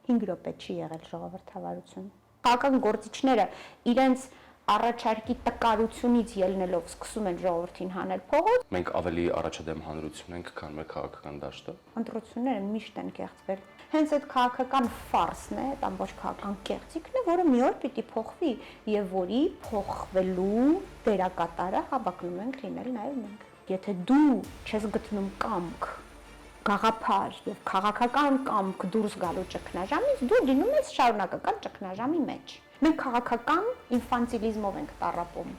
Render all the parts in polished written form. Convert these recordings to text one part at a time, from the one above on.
5 րոպե չի եղել ժողովրդավարություն։ Քաղաքական գործիչները իրենց առաջարկի տկարությունից ելնելով սկսում են ժողովրդին հանել փողոց։ Մենք ավելի առաջադեմ հանրություն ենք, քան մեր քաղաքական դաշտը։ Ընտրությունները միշտ են կեղծվել։ Հենց այդ քաղաքական ֆարսն է, այդ ամբողջ քաղաքական կեղծիքն է, որը մի օր պիտի փոխվի եւ որի փոխվելու դերակատարը հավակնում ենք լինել նաեւ մենք։ Եթե դու չես գտնում կամք, գաղափար եւ քաղաքական կամք դուրս գալու ճգնաժամից, դու լինում ես շարունակական ճգնաժամի մեջ։ Մենք քաղաքական ինֆանտիլիզմով ենք տառապում։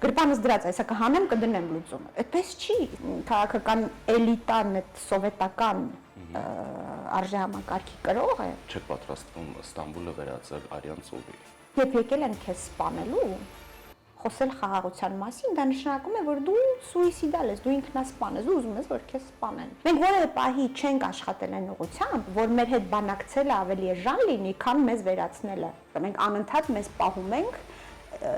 Գրպանս դրած է, այսա կհանեմ կդնեմ լուծումը։ Այդպես չի, քաղաքական էլիտան, այդ սովետական արժեհամակարգի կրող է։ Չեք պատրաստվում Ստամբուլը վերածել արյան ծովի։ Երբ եկել են քեզ սպանելու, խոսել խաղաղության մասին, դա նշանակում է, որ դու սուիսիդալ ես, դու ինքնասպան ես, դու ուզում ես, որ քեզ սպանեն։ Մենք որևէ պահի չենք աշխատել այն ուղղությամբ, որ մեր հետ բանակցելը ավելի էժան լինի, քան մեզ վերացնելը։ Մենք անընդհատ մեզ պահում ենք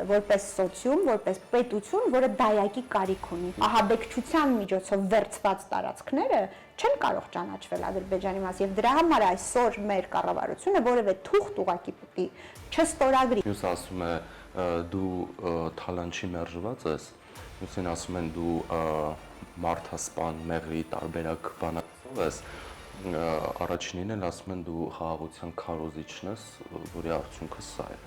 որպես սոցիում, որպես պետություն, որը դայակի կարիք ունի։ Ահաբեկչության միջոցով վերցված տարածքները չեն կարող ճանաչվել Ադրբեջանի մաս եւ դրա համար այսօր մեր կառավարությունը որևէ թուղթ ուղակի պիտի չստորագրի։ Մյուսը ասում է դու թալանչի մերժված ես, մյուսին ասում են դու մարդասպան, մեղրի տարբերակ բանակցող ես, առաջինին էլ ասում են դու խաղաղության քարոզիչն ես, որի արդյունքը սա է։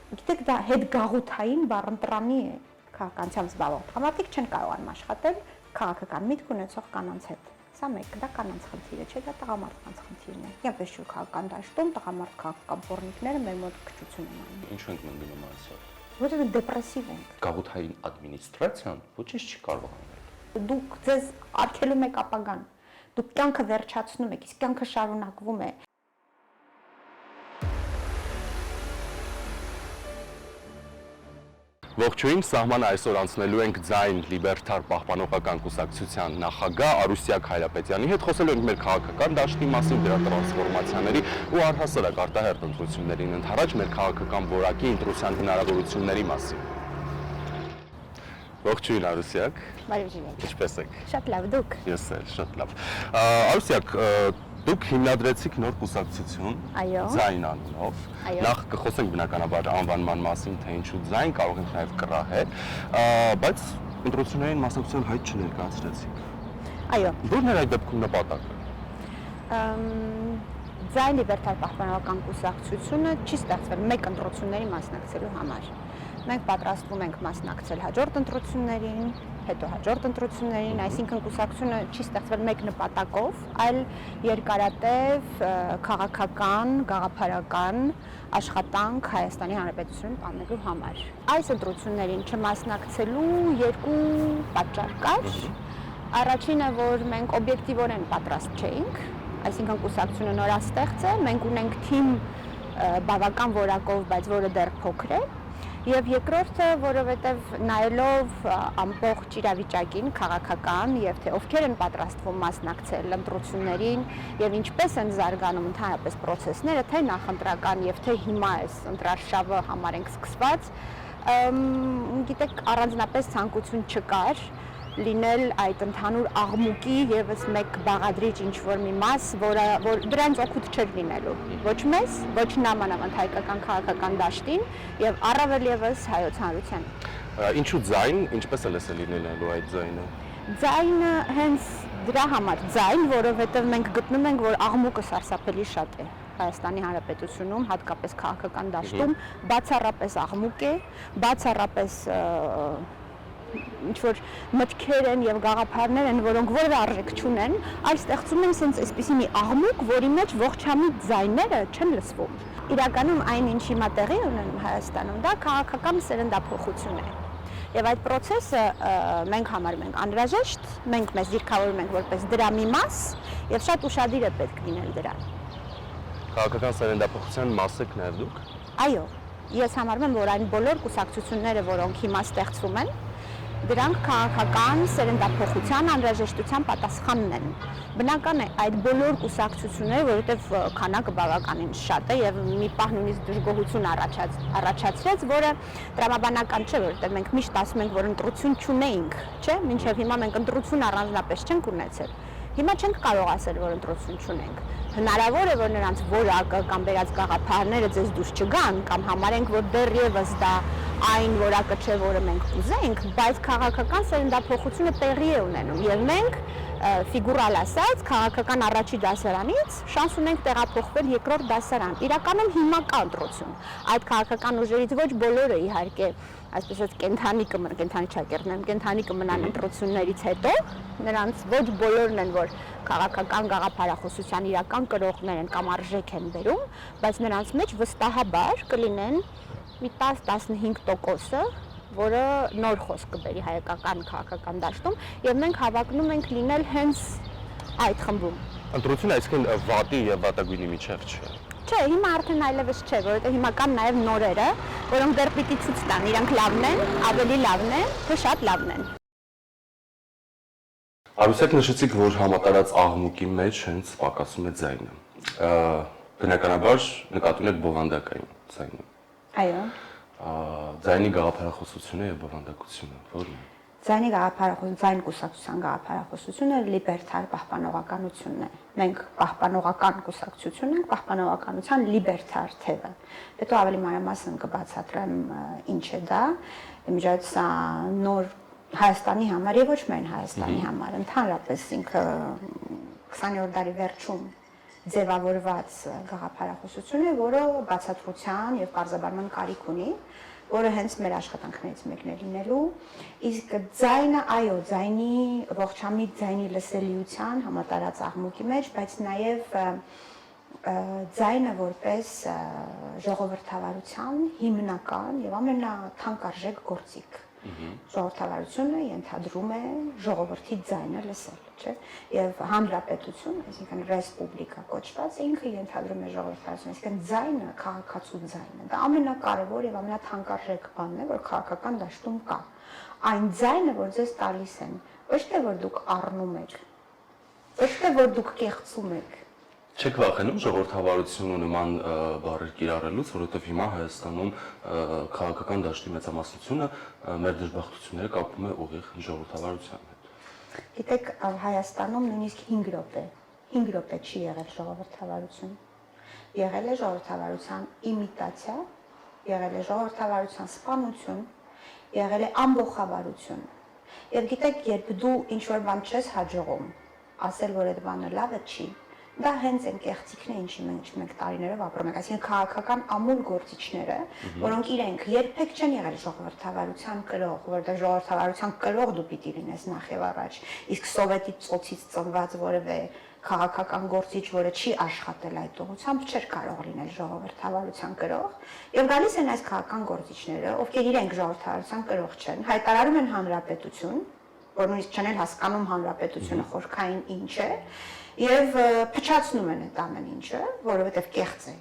Գիտեք, դա հետգաղութային բառընտրանի է քաղաքականությամբ զբաղվող տղամարդիկ չեն կարողանում աշխատել քաղաքական միտք ունեցող կանանց հետ։ Սա մեկ, դա կանանց խնդիրը չէ, դա տղամարդկանց խնդիրն է։ Ինչպես շուտ քաղաքական դաշտում տղամարդ քաղաքական բորնիկները մեր մոտ քչություն են անում։ Ինչու ենք մտնում այսօր։ Որովհետև դեպրեսիվ ենք։ Գաղութային ադմինիստրացիան ոչինչ չի կարող անել։ Դուք ձեզ արգելում եք ապագան։ Դուք կյանքը վերջացնում եք, իսկ կյանքը շարունակվում է։ Ողջույն, սահմանը այսօր անցնելու ենք ձայն լիբերտար պահպանողական կուսակցության նախագահ Արուսյակ Հայրապետյանի հետ խոսելու ենք մեր քաղաքական դաշտի մասին, դրա տրանսֆորմացիաների ու առհասարակ արտահերթ ընտրություններին ընդառաջ մեր քաղաքական որակի ընտրության հնարավորությունների մասին։ Ողջույն Արուսյակ։ Բարև ջան։ Ինչպե՞ս եք։ Շատ լավ, դուք։ Ես էլ շատ լավ։ Արուսյակ, դուք հիմնադրեցիք նոր կուսակցություն ձայն անունով։ Նախ կխոսենք բնականաբար անվանման մասին, թե ինչու ձայն, կարող ենք նաև կռահել, բայց ընտրություններին մասնակցության հայտ չներկայացրեցիք։ Այո։ Որն էր այդ դեպքում նպատակը։ Ձայն լիբերտար պահպանողական կուսակցությունը չի ստեղծվել մեկ ընտրությունների մասնակցելու համար։ Մենք պատրաստվում ենք մասնակցել հաջորդ ընտրություններին, հետո հաջորդ ընտրություններին, այսինքն կուսակցությունը չի ստեղծվել մեկ նպատակով, այլ երկարատև քաղաքական, գաղափարական աշխատանք Հայաստանի Հանրապետությունում տանելու համար։ Այս ընտրություններին չմասնակցելու երկու պատճառ կար։ Առաջինը, որ մենք օբյեկտիվորեն պատրաստ չէինք, այսինքն կուսակցությունը նորաստեղծ է, մենք ունենք թիմ բավական որակով, բայց որը դեռ փոքր է։ Եվ երկրորդը, որովհետև նայելով ամբողջ իրավիճակին քաղաքական եւ թե ովքեր են պատրաստվում մասնակցել ընտրություններին եւ ինչպես են զարգանում ընդհանրապես process-ները, թե նախընտրական եւ թե հիմա էս ընտրարշավը համարենք սկսված, գիտեք, առանձնապես ցանկություն չկար լինել այդ ընդհանուր աղմուկի եւս մեկ բաղադրիչ ինչ-որ մի մաս, որ դրանց օգուտ չէր լինելու ոչ մեզ, ոչ նամանավանդ հայկական քաղաքական դաշտին եւ առավել եւս հայոց հանրությանը։ Ինչու ձայն, ինչպես է լսել լինելու այդ ձայնը։ Ձայնը հենց դրա համար ձայն, որովհետեւ մենք գտնում ենք, որ աղմուկը սարսափելի շատ է Հայաստանի Հանրապետությունում, հատկապես քաղաքական դաշտում, բացառապես աղմուկ է, բացառապես ինչ-որ մտքեր են եւ գաղափարներ են, որոնք որևէ արժեք չունեն, այլ ստեղծում են sense այսպիսի մի աղմուկ, որի մեջ ողջամիտ ձայները չեն լսվում։ Իրականում այն, ինչ հիմա տեղի ունենում Հայաստանում, դա քաղաքական սերնդափոխություն է։ Եվ այդ process-ը մենք համարում ենք անհրաժեշտ, մենք մեզ դիրքավորում ենք որպես դրա մի մաս եւ շատ ուշադիր է պետք լինել դրան։ Քաղաքական սերնդափոխության մաս եք նաեւ դուք։ Այո, ես համարում եմ, որ այն բոլոր կուսակցությունները, որոնք հիմա ստեղծվում են, դրանք քաղաքական սերնդափոխության անհրաժեշտության պատասխանն են։ Բնական է այդ բոլոր կուսակցությունները, որովհետև քանակը բավականին շատ է եւ մի պահ նույնիսկ դժգոհություն առաջացրեց, որը տրամաբանական չէ, որովհետև մենք միշտ ասում ենք, որ ընտրություն չունեինք, չէ՞, մինչեւ հիմա մենք ընտրություն առանձնապես չենք ունեցել։ Հիմա չենք կարող ասել, որ ընտրություն չունենք։ հնարավոր է որ նրանց որակը կամ վերած գաղափարները ձեզ դուրս չգան կամ համարենք որ դեռևս դա այն որակը չէ որը մենք կուզենք, բայց քաղաքական սերնդափոխությունը տեղի է ունենում եւ մենք ֆիգուրալ ասած քաղաքական առաջի դասարանից շանս ունենք տեղափոխվել երկրորդ դասարան։ Իրականում հիմա կա ընտրություն։ Այդ քաղաքական ուժերից ոչ բոլորը իհարկե այսպես ասած կենթանի կմնան ընտրություններից հետո, նրանց ոչ բոլորն են որ քաղաքական գաղափարախոսության իրական կրողներ են կամ արժեք են բերում, բայց նրանց մեջ վստահաբար կլինեն մի 10-15%-ը, որը նոր խոսք կբերի հայկական քաղաքական դաշտում եւ մենք հավակնում ենք լինել հենց այդ խմբում։ Ընտրությունը այսինքն վատի եւ վատագույնի միջև չէ։ Չէ, հիմա արդեն այլևս չէ, որովհետեւ հիմա կան նաեւ նորերը, որոնք դեռ պիտի ցույց տան, իրանք լավն են, ավելի լավն են, թե շատ լավն են։ Արուսյակ նշեցիք, որ համատարած աղմուկի մեջ հենց պակասում է ձայնը։ Բնականաբար նկատի ունեք բովանդակային ձայնը։ Այո։ Ձայնի գաղափարախոսությունը եւ բովանդակությունը, ո՞րն է։ Ձայնի գաղափարախոսությունը, ձայն կուսակցության գաղափարախոսությունը լիբերտար պահպանողականությունն է։ Մենք պահպանողական կուսակցություն ենք, պահպանողականության լիբերտար թևը։ Հետո ավելի մանրամասն կբացատրեմ ինչ է դա։ Իմիջիայլոց սա նոր Հայաստանի համար եւ ոչ միայն Հայաստանի համար, ընդհանրապես ինքը 20-րդ դարի վերջում ձևավորված գաղափարախոսություն է, որը բացատրության եւ բարձրաբանման կարիք ունի, որը հենց մեր աշխատանքներից մեկն է լինելու, իսկ ձայնը, այո, ձայնի ողջամիտ ձայնի լսելիության համատարած աղմուկի մեջ, բայց նաեւ ձայնը որպես ժողովրդավարության հիմնական եւ ամենաթանկարժեք գործիք։ Ժողովրդավարությունը ենթադրում է ժողովրդի ձայնը լսել, չէ՞։ Եվ հանրապետություն, այսինքն ռեսպուբլիկա կոչված, ինքը ենթադրում է ժողովրդավարություն, այսինքն ձայնը, քաղաքացու ձայնը։ Դա ամենակարևոր եւ ամենաթանկարժեք բանն է, որ քաղաքական դաշտում կա։ Այն ձայնը, որ ձեզ տալիս են, ոչ թե որ դուք առնում եք, ոչ թե որ դուք կեղծում եք։ Չեք վախենում ժողովրդավարություն ու նման բառեր կիրառելուց, որովհետև հիմա Հայաստանում քաղաքական դաշտի մեծամասնությունը մեր դժբախտությունները կապում է ուղիղ ժողովրդավարության հետ։ Գիտեք, Հայաստանում նույնիսկ 5 րոպե չի եղել ժողովրդավարություն։ Եղել է ժողովրդավարության իմիտացիա, եղել է ժողովրդավարության սպանություն, եղել է ամբողջավարություն։ Եվ գիտեք, երբ դու ինչ-որ բան չես հաջողում, ասել, որ այդ բանը լավը չի, դա հենց այն կեղծիքն է, ինչի մենք տարիներով ապրում ենք, այսինքն քաղաքական ամուր գործիչները, որոնք իրենք երբեք չեն եղել ժողովրդավարության կրող, որովհետև ժողովրդավարության կրող դու պիտի լինես նախ եւ առաջ, իսկ սովետի ծոցից ծնված որևէ քաղաքական գործիչ, որը չի աշխատել այդ ուղղությամբ, չէր կարող լինել ժողովրդավարության կրող, եւ գալիս են այս քաղաքական գործիչները, ովքեր իրենք ժողովրդավարության կրող չեն, հայտարարում են հանրապետություն, որ նույնիսկ չեն հասկանում հանրապետությունը խորքային ինչ է, եւ փչացնում են այդ ամեն ինչը, որովհետեւ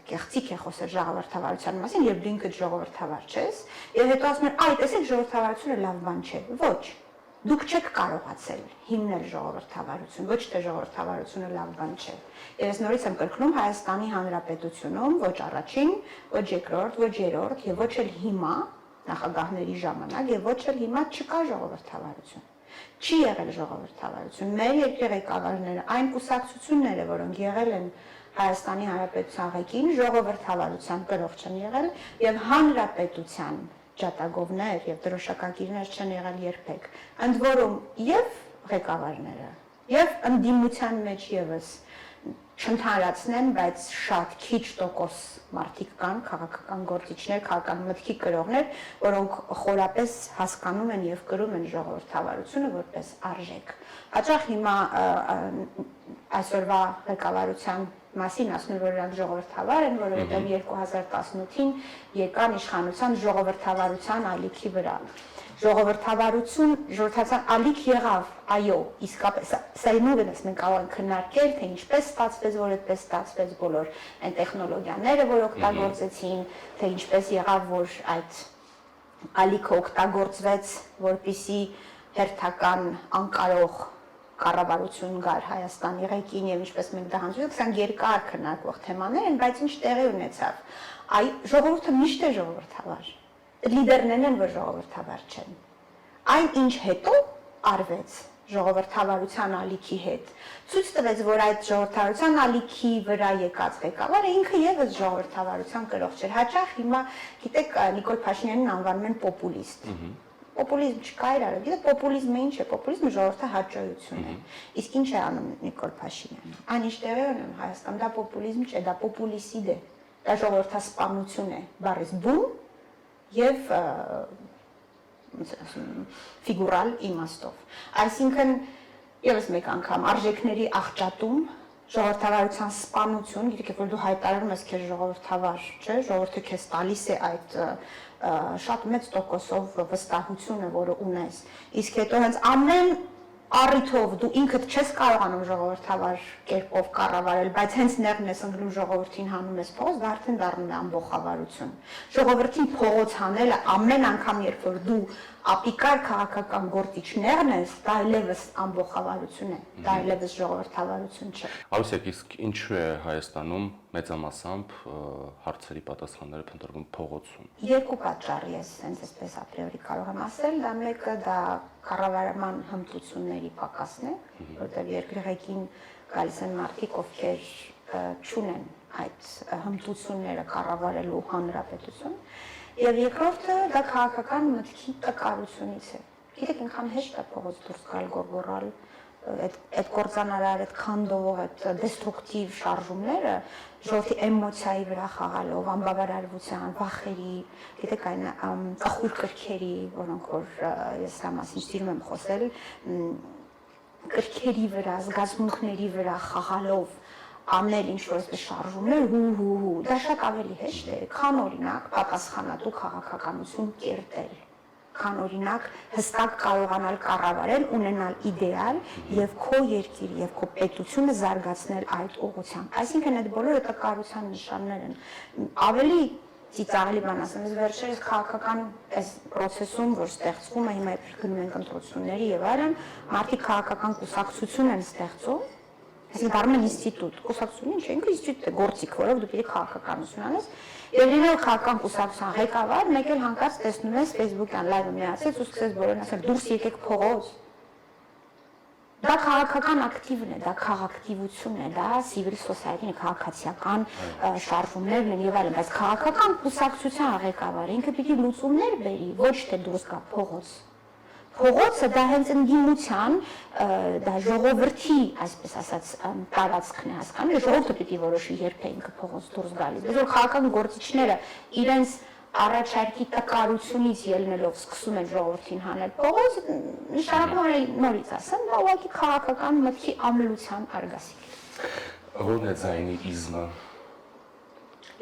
կեղծիք է խոսել ժողովրդավարության մասին, եւ դու ինքդ ժողովրդավար չես, եւ հետո ասում են, այ տեսեք ժողովրդավարությունը լավ բան չէ։ Ոչ, դուք չեք կարողացել հիմնել ժողովրդավարություն, ոչ թե ժողովրդավարությունը լավ բան չէ։ Եվ ես նորից եմ կրկնում Հայաստանի Հանրապետությունում ոչ առաջին, ոչ երկրորդ, ոչ երրորդ եւ ոչ էլ հիմա նախագահների ժամանակ եւ ոչ էլ հիմա չկա ժողովրդավարություն։ Չի եղել ժողովրդավարություն։ Մեր երկրի ղեկավարները, այն կուսակցությունները, որոնք եղել են Հայաստանի Հանրապետության ղեկին, ժողովրդավարության կրող չեն եղել եւ հանրապետության ջատագովներ եւ դրոշակակիրներ չեն եղել երբեք։ Ընդ որում եւ ղեկավարները եւ ընդդիմության մեջ եւս չընդհանրացնեմ, բայց շատ քիչ տոկոս մարդիկ կան, քաղաքական գործիչներ, քաղաքական մտքի կրողներ, որոնք խորապես հասկանում են եւ կրում են ժողովրդավարությունը որպես արժեք։ Հաճախ հիմա այսօրվա ղեկավարության մասին ասում են, որ նրանք ժողովրդավար են, որովհետեւ 2018-ին եկան իշխանության ժողովրդավարության ալիքի վրա։ Ժողովրդավարության ալիք եղավ, այո, իսկապես սա նույնպես մենք կարող ենք քննարկել, թե ինչպես ստացվեց, որ այդպես ստացվեց բոլոր այն տեխնոլոգիաները, որ օգտագործեցին, թե ինչպես եղավ, որ այդ ալիքը օգտագործվեց, որպիսի հերթական անկարող կառավարություն գար Հայաստանի ղեկին եւ ինչպես մենք դա հանդիպում, սրանք երկար քննարկվող թեմաներ են, բայց ինչ տեղի ունեցավ։ Այ ժողովուրդը միշտ է ժողովրդավար։ Լիդերներն են, որ ժողովրդավար չեն։ Այն ինչ հետո արվեց, ժողովրդավարության ալիքի հետ, ցույց տվեց, որ այդ ժողովրդավարության ալիքի վրա եկած ղեկավարը ինքը եւս ժողովրդավարության կրող չէր։ Հաճախ հիմա գիտեք Նիկոլ Փաշինյանին անվանում են պոպուլիստ։ Պոպուլիզմ չկա իրար, գիտեք պոպուլիզմը ինչ է, պոպուլիզմը ժողովրդահաճոյություն է։ Իսկ ինչ է անում Նիկոլ Փաշինյանը։ Այն ինչ տեղի ունեմ Հայաստանում, դա պոպուլիզմ չէ, դա պոպուլիսիդ է։ Դա ժողովրդասպանություն է, բառից բում եւ ֆիգուրալ իմաստով։ Այսինքն եւս մեկ անգամ արժեքների աղճատում, ժողովրդավարության սպանություն, գիտեք, որ դու հայտարարում ես քեզ ժողովրդավար, չէ, ժողովուրդը քեզ տալիս է այդ շատ մեծ տոկոսով վստահությունը, որը ունես։ Իսկ հետո հենց ամեն առիթով դու ինքդ չես կարողանում ժողովրդավար կերպով կառավարել, բայց հենց ներն ես ընկնում ժողովրդին հանում ես փողոց, դա արդեն դառնում է ամբողջավարություն։ Ժողովրդին փողոց հանելը ամեն անգամ, երբ որ դու ապիկար քաղաքական գործիչ ներն ես, դա այլևս ամբողջավարություն է, դա այլևս ժողովրդավարություն չէ։ Արուսիկ, իսկ ինչու է Հայաստանում մեծամասամբ հարցերի պատասխանները փնտրվում փողոցում։ Երկու պատճառ ես հենց այսպես ապրիորի կարող եմ ասել, դա մեկը դա կառավարման հմտությունների պակասն է, որտեղ երկրի ղեկին գալիս են մարդիկ, ովքեր չունեն այդ հմտությունները կառավարելու հանրապետություն, եւ երկրորդը դա քաղաքական մտքի տկարությունից է։ Գիտեք, ինքան հեշտ է փողոց դուրս գալ գոռալ, այդ կործանարար, այդ քանդող, այդ դեստրուկտիվ շարժումները ժողովրդի էմոցիայի վրա խաղալով, անբավարարության, վախերի, գիտեք այն ախույր կրքերի, որոնք որ ես սա մասին սիրում եմ խոսել, կրքերի վրա, զգացմունքների վրա խաղալով անել ինչ-որ այսպես շարժումներ, հու, դա շատ ավելի հեշտ է, քան օրինակ պատասխանատու քաղաքականություն կերտել, քան օրինակ հստակ կարողանալ կառավարել, ունենալ իդեալ եւ քո երկիր եւ քո պետությունը զարգացնել այդ ուղղությամբ։ Այսինքն այդ բոլորը տկարության նշաններ են։ Ավելի ծիծաղելի բան ասեմ, ես վերջերս քաղաքական այս process-ում, որ ստեղծվում է, հիմա գնում ենք ընտրությունների եւ այլն, մարդիկ քաղաքական կուսակցություն են ստեղծում, այսինքն դառնում են ինստիտուտ, կուսակցությունը ինչ է, ինքը ինստիտուտ է, գործիք, որով դու պետք է քաղաքականություն անես, եւ լինել քաղաքական կուսակցության ղեկավար, մեկ էլ հանկարծ տեսնում ես Facebook-յան լայվը միացած ու սկսես բոլորին ասել դուրս եկեք փողոց։ Դա քաղաքական ակտիվն է, դա քաղաքտիվություն է, դա civil society-ն է, քաղաքացիական շարժումներն են եւ այլն, բայց քաղաքական կուսակցության ղեկավարը ինքը պիտի լուծումներ բերի, ոչ թե դուրս գա փողոց։ Փողոցը դա հենց ընդդիմության, դա ժողովրդի, այսպես ասած, տարածքն է, հասկանում, ժողովուրդը պիտի որոշի երբ է ինքը փողոց դուրս գալիս։ Բայց որ քաղաքական գործիչները իրենց առաջարկի տկարությունից ելնելով սկսում են ժողովրդին հանել փողոց, նշանակում է նորից ասեմ, դա ուղղակի քաղաքական մտքի ամլության արգասիկ է։ Ո՞րն է ձայնի իզմը։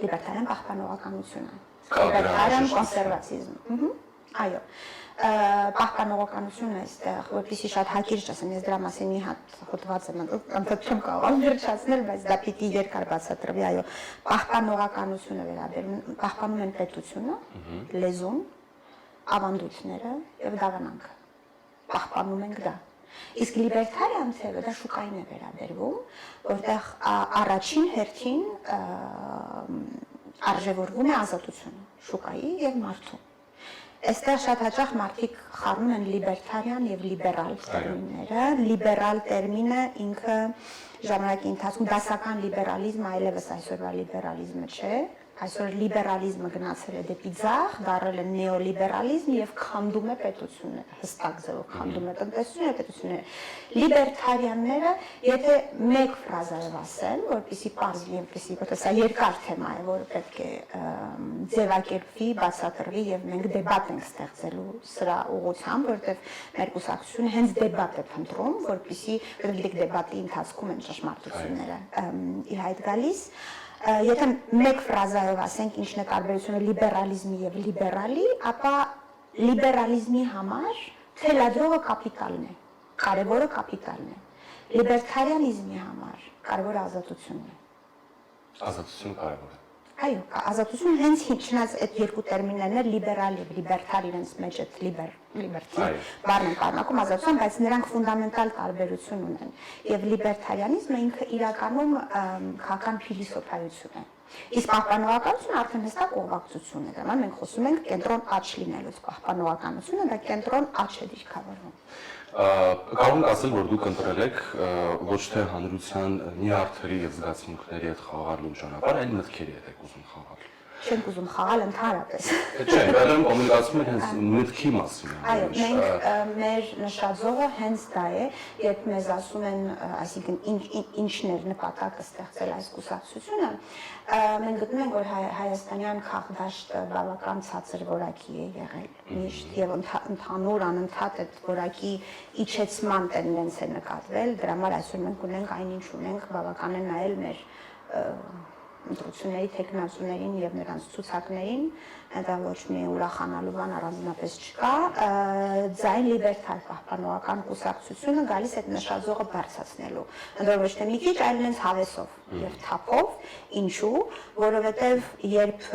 Լիբերտարիան պահպանողականությունը, լիբերտարիան կոնսերվատիզմը։ Այո, պահպանողականությունը այստեղ, որպեսզի շատ հակիրճ ասեմ, ես դրա մասին մի հատ հոդված եմ ընդհանուր չեմ կարող վերջացնել, բայց դա պիտի երկար բացատրվի, այո, պահպանողականությունը վերաբերում, պահպանում են պետությունը, լեզուն, ավանդույթները եւ դավանանքը։ Պահպանում ենք դա։ Իսկ լիբերտարիան թևը դա շուկային է վերաբերվում, որտեղ առաջին հերթին արժևորվում է ազատությունը շուկայի եւ մարդու։ Այստեղ շատ հաճախ մարդիկ խառնում են լիբերտարիան եւ լիբերալ տերմինները։ Լիբերալ տերմինը ինքը ժամանակի ընթացքում դասական լիբերալիզմը այլևս այսօրվա լիբերալիզմը չէ։ Այսօր լիբերալիզմը գնացել է դեպի ձախ, դառել է նեոլիբերալիզմ եւ քանդում է պետությունը, հստակ ձևով քանդում է տնտեսությունը, պետությունը։ Լիբերտարիանները, եթե մեկ ֆրազայով ասեն, որպեսզի պարզ լինի, որպեսզի սա երկար թեմա է, որը պետք է ձևակերպվի, բացատրվի եւ մենք դեբատ ենք ստեղծելու սրա ուղղությամբ, որովհետեւ մեր կուսակցությունը հենց դեբատ է փնտրում, որպեսզի դեպի դեբատի ընթացքում են ճշմարտությունները իր հայտ գալիս։ Եթե մեկ ֆրազայով ասենք ինչն է տարբերությունը լիբերալիզմի եւ լիբերալի, ապա լիբերալիզմի համար թելադրողը կապիտալն է, կարևորը կապիտալն է։ Լիբերտարիանիզմի համար կարևորը ազատությունն է։ Ազատությունը կարևոր է։ Այո, ազատությունը հենց չնայած այդ երկու տերմիններն են լիբերալ եւ լիբերտար իրենց մեջ այդ լիբերտի բառն են պարունակում ազատություն, բայց նրանք ֆունդամենտալ տարբերություն ունեն։ Եվ լիբերտարիանիզմը ինքը իրականում քաղաքական փիլիսոփայություն է։ Իսկ պահպանողականությունը արդեն հստակ ուղղակցություն է դրան, մենք խոսում ենք կենտրոն աճ լինելուց, պահպանողականությունը դա կենտրոն աճ է դիրքավորվում։ Կարող ենք ասել, որ դուք ընտրել եք ոչ թե հանրության նյարդերի եւ զգացմունքների հետ խաղալու ճանապարհ, այլ մտքերի հետ եք ուզում խաղալ։ Չենք ուզում խաղալ ընդհանրապես։ Չէ, բերեմ կոմունիկացիոն հենց մտքի մասին։ Այո, մենք մեր նշաձողը հենց դա է, երբ մեզ ասում են, այսինքն ինչն էր նպատակը ստեղծել այս կուսակցությունը, մենք գտնում ենք, որ հայաստանյան քաղաքդաշտը բավական ցածր որակի է եղել միշտ եւ ընդհանուր անընդհատ այդ որակի իջեցման տենդենս է նկատվել, դրա համար այսօր մենք ունենք այնինչ ունենք, բավական է նայել մեր ընտրությունների տեխնացուներին եւ նրանց ցուցակներին, դա ոչ մի ուրախանալու բան առանձնապես չկա, ձայն լիբերտար պահպանողական կուսակցությունը գալիս այդ նշաձողը բարձրացնելու, ընդորում ոչ թե մի քիչ, այլ նենց հավեսով եւ թափով, ինչու, որովհետեւ երբ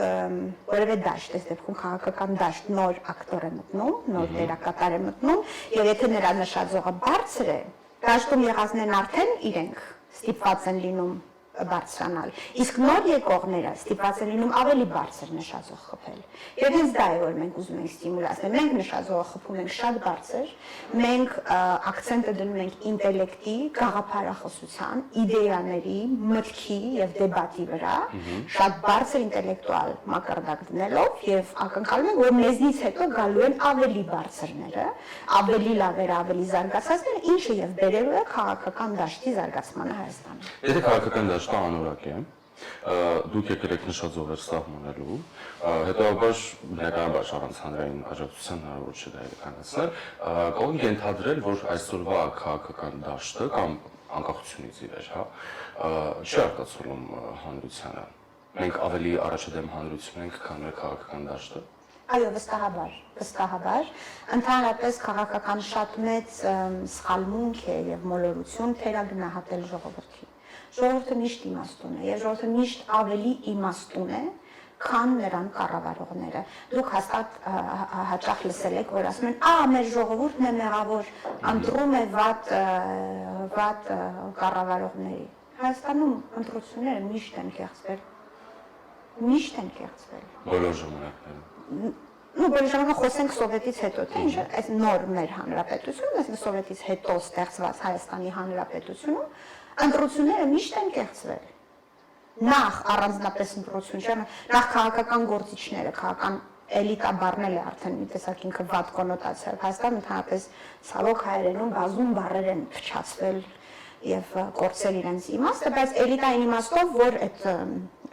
որևէ դաշտ, այս դեպքում քաղաքական դաշտ նոր ակտոր է մտնում, նոր դերակատար է մտնում, եւ եթե նրա նշաձողը բարձր է, դաշտում եղածներն արդեն իրենք ստիպված են լինում բարձրանալ, իսկ նոր եկողները ստիպված են լինում ավելի բարձր նշաձող խփել։ Եվ հենց դա է, որ մենք ուզում ենք ստիմուլացնել։ Մենք նշաձողը խփում ենք շատ բարձր, մենք ակցենտը դնում ենք ինտելեկտի, գաղափարախոսության, իդեաների, մտքի եւ դեբատի վրա, շատ բարձր ինտելեկտուալ մակարդակ դնելով եւ ակնկալում ենք, որ մեզնից հետո գալու են ավելի բարձրները, ավելի լավերը, ավելի զարգացածները, ինչը եւ բերելու է քաղաքական դաշտի զարգացմանը Հայաստանում։ Եթե քաղաքական դաշտը անորակ է, դուք եկել եք նշաձողեր սահմանելու, հետո բնականաբար առանց հանրային աջակցության հնարավոր չէ դա իրականացնել, կարող ենք ենթադրել, որ այսօրվա քաղաքական դաշտը կամ անկախությունից ի վեր, չի արտացոլում հանրությանը։ Մենք ավելի առաջադեմ հանրություն ենք, քան մեր քաղաքական դաշտը։ Այո, վստահաբար, ընդհանրապես քաղաքական շատ մեծ սխալմունք է եւ մոլորություն թերագնահատել ժողովրդին։ Ժողովուրդը միշտ իմաստուն է, եւ ժողովուրդը միշտ ավելի իմաստուն է, քան նրան կառավարողները։ Դուք հաստատ հաճախ լսել եք, որ ասում են, մեր ժողովուրդն է մեղավոր, ընտրում է վատ կառավարողների։ Հայաստանում ընտրությունները միշտ են կեղծվել։ Միշտ են կեղծվել։ Բոլոր ժամանակներում։ Բոլոր ժամանակ խոսենք Սովետից հետո, թե ինչ այս նոր մեր հանրապետությունում, այսինքն Սովետից հետո ստեղծված Հայաստանի հանրապետությունում ընտրությունները միշտ են կեղծվել։ Նախ առանձնապես ընտրություն չէ, նախ քաղաքական գործիչները, քաղաքական էլիտա բառնել է արդեն մի տեսակ ինքը վատ կոնոտացիա։ Հայաստանը ընդհանրապես ցավոք հայերենում բազում բառեր են փչացվել եւ կորցրել իրենց իմաստը, բայց էլիտային իմաստով, որ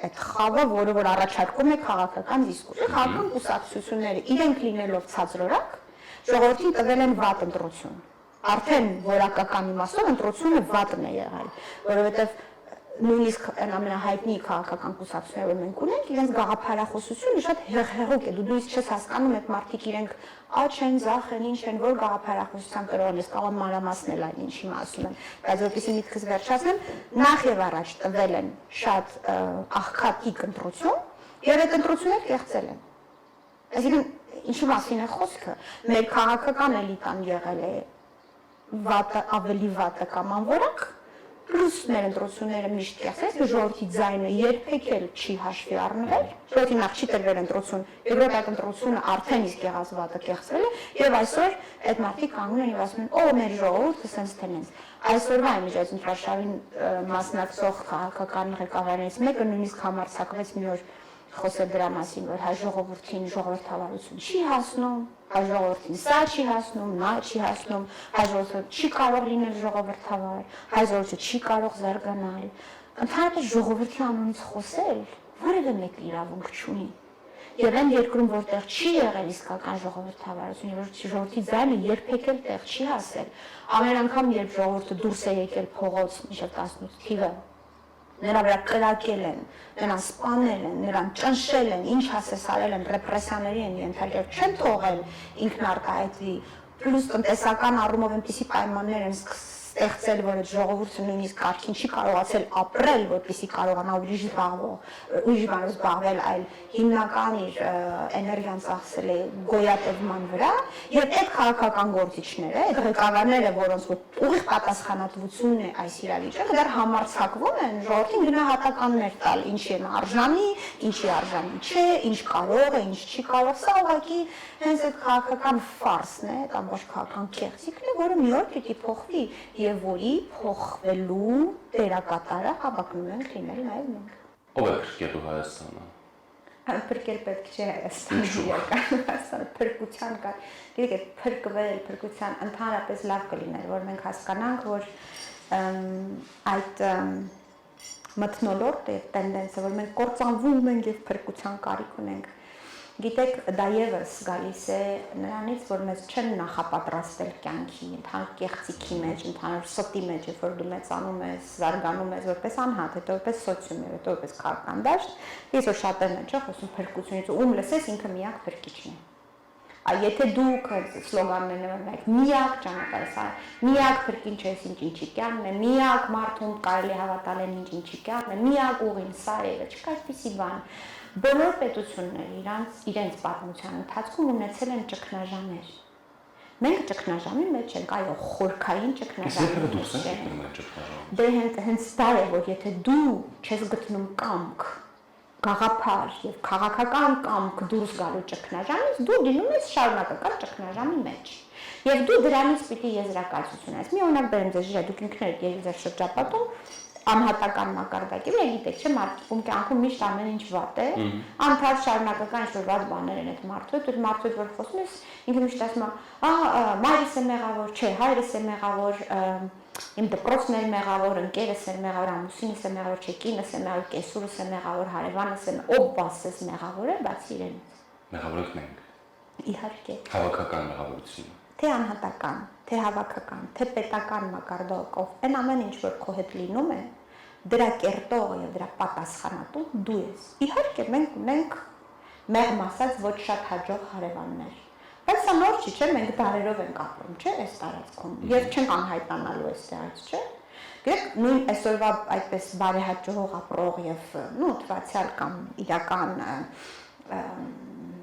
այդ խավը, որ առաջարկում է քաղաքական դիսկուրսը, քաղաքական կուսակցությունները իրենք լինելով ցածրորակ, ժողովրդին տվել են վատ ընտրություն։ Արդեն որակական իմաստով ընտրությունը վատն է եղել, որովհետեւ նույնիսկ ամենահայտնի քաղաքական կուսակցությունները, որ մենք ունենք, իրենց գաղափարախոսությունը շատ հեղուկ է։ Դու նույնիսկ չես հասկանում այդ մարդիկ իրենք աչ են, ձախ են, ինչ են, որ գաղափարախոսության կրողն ես, կարող եմ մանրամասնել այն ինչի ասում են, բայց որպեսզի միտքս վերջացնեմ, նախ եւ առաջ տվել են շատ աղքատիկ ընտրություն եւ այդ ընտրությունները կեղծել են։ Այսինքն ինչի մասին է խոսքը։ Մեր քաղաքական էլիտան եղել է վատը, ավելի վատը կամ անորակ, պլյուս մեր ընտրությունները միշտ կեղծել, ժողովրդի ձայնը երբեք էլ չի հաշվի առնվել, ժողովրդին նախ չի տրվել ընտրություն, երկրորդ այդ ընտրությունը արդեն իսկ եղած վատը կեղծվել է, եւ այսօր այդ մարդիկ կանգնում են եւ ասում են, մեր ժողովուրդը սենց թե նենց։ Այսօրվա միջազգային ընտրաշարին մասնակցող քաղաքական ղեկավարներից մեկը նույնիսկ համարձակվեց մի օր խոսել դրա մասին, որ հայ ժողովրդին ժողովրդավարություն չի հասնում, հայ ժողովրդին սա չի հասնում, նա չի հասնում, հայ ժողովուրդը չի կարող լինել ժողովրդավար, հայ ժողովուրդը չի կարող զարգանալ։ Ընդհանրապես ժողովրդի անունից խոսել որևէ մեկ իրավունք չունի։ Եվ այն երկրում, որտեղ չի եղել իսկական ժողովրդավարություն, եւ ժողովրդի ձայնը երբեք էլ տեղ չի հասել, ամեն անգամ երբ ժողովուրդը դուրս է եկել փողոց մինչև 18 թիվը, նրա վրա կրակել են, նրան սպանել են, նրան ճնշել են, ինչ ասես արել են, ռեպրեսիաների են ենթարկել, չեն թողել ինքն արտահայտվի, պլյուս տնտեսական առումով այնպիսի պայմաններ են ստեղծել, որ այդ ժողովուրդը նույնիսկ կարգին չի կարողացել ապրել, որպեսզի կարողանա ուրիշ բանով զբաղվել, այլ հիմնական իր էներգիան ծախսել է գոյատևման վրա, եւ այդ քաղաքական գործիչները, այդ ղեկավարները, որոնց ուղիղ պատասխանատվություն է այս իրավիճակը, դեռ համարձակվում են ժողովրդին գնահատականներ տալ, ինչի են արժանի, ինչի արժանի չէ, ինչ կարող է, ինչ չի կարող, սա ուղղակի հենց այդ քաղաքական ֆարսն է, այդ ամբողջ քաղաքական կեղծիքն է, որը մի օր պիտի փոխվի եւ որի փոխվելու դերակատարը հավակնում ենք լինել նաեւ մենք։ Ո՞վ է փրկելու Հայաստանը։ Փրկել պետք չէ Հայաստանը, փրկության կար։ Գիտեք, փրկվել, փրկության ընդհանրապես լավ կլիներ, որ մենք հասկանանք, որ այդ մթնոլորտը եւ տենդենսը, որ մենք կործանվում ենք եւ փրկության կարիք ունենք։ Գիտեք, դա եւս գալիս է նրանից, որ մեզ չեն նախապատրաստել կյանքի, ընդհանուր կեղծիքի մեջ, ընդհանուր ստի մեջ, երբ որ դու մեծանում ես, զարգանում ես որպես անհատ, հետո որպես սոցիում, հետո որպես քաղաքական դաշտ, ես որ շատերն են, չէ՞, խոսում փրկությունից, ում լսես ինքը միակ փրկիչն է։ Այ եթե դուք սլոգաններն ունեք, միակ ճանապարհը, միակ փրկիչը ինչի կյանն է, միակ մարդուն կարելի հավատալ են ինչի կյանն է, միակ ուղին սա է, չկա այդպիսի բան։ Բոլոր պետությունները իրենց պատմության ընթացքում ունեցել են ճգնաժամեր։ Մենք ճգնաժամի մեջ ենք, այո, խորքային ճգնաժամի մեջ ենք։ Դե հենց դա է, որ եթե դու չես գտնում կամք, գաղափար եւ քաղաքական կամք դուրս գալու ճգնաժամից, դու լինում ես շարունակական ճգնաժամի մեջ։ Եվ դու դրանից պիտի եզրակացություն ես։ Մի օրինակ բերեմ ձեզ, դուք ինքներդ ելիզեր շրջապատում անհատական մակարդակի վրա, գիտեք, չէ՞, մարդու կյանքում միշտ ամեն ինչ վատ է, անդադ շարունակական ինչ-որ վատ բաներ են այդ մարդու, այդ մարդու որ խոսում ես, ինքը միշտ ասում է, մայրս է մեղավոր, չէ, հայրս է մեղավոր, իմ դպրոցն է մեղավոր, ընկերս է մեղավոր, ամուսինս է մեղավոր, չէ, կինս է մեղավոր, կեսուրս է մեղավոր, հարևանս է, ով բասես մեղավոր է, բացի իրենից։ Մեղավորը մենք։ Իհարկե։ Հավաքական մեղավորություն։ Թե անհատական, թե հավաքական, թե պետական մակարդակով, այն ամեն ինչ որ քո հետ լինում է, դրա կերտողը եւ դրա պատասխանատու դու ես։ Իհարկե մենք ունենք մեղմ ասած ոչ շատ հաջող հարևաններ, բայց սա նոր չի, չէ՞, մենք դարերով ենք ապրում, չէ՞, այս տարածքում, եւ չենք անհայտանալու այստեղից, չէ՞։ Գիտեք, նույն այսօրվա այդպես բարեհաճող ապրող եւ թվացial կամ իրական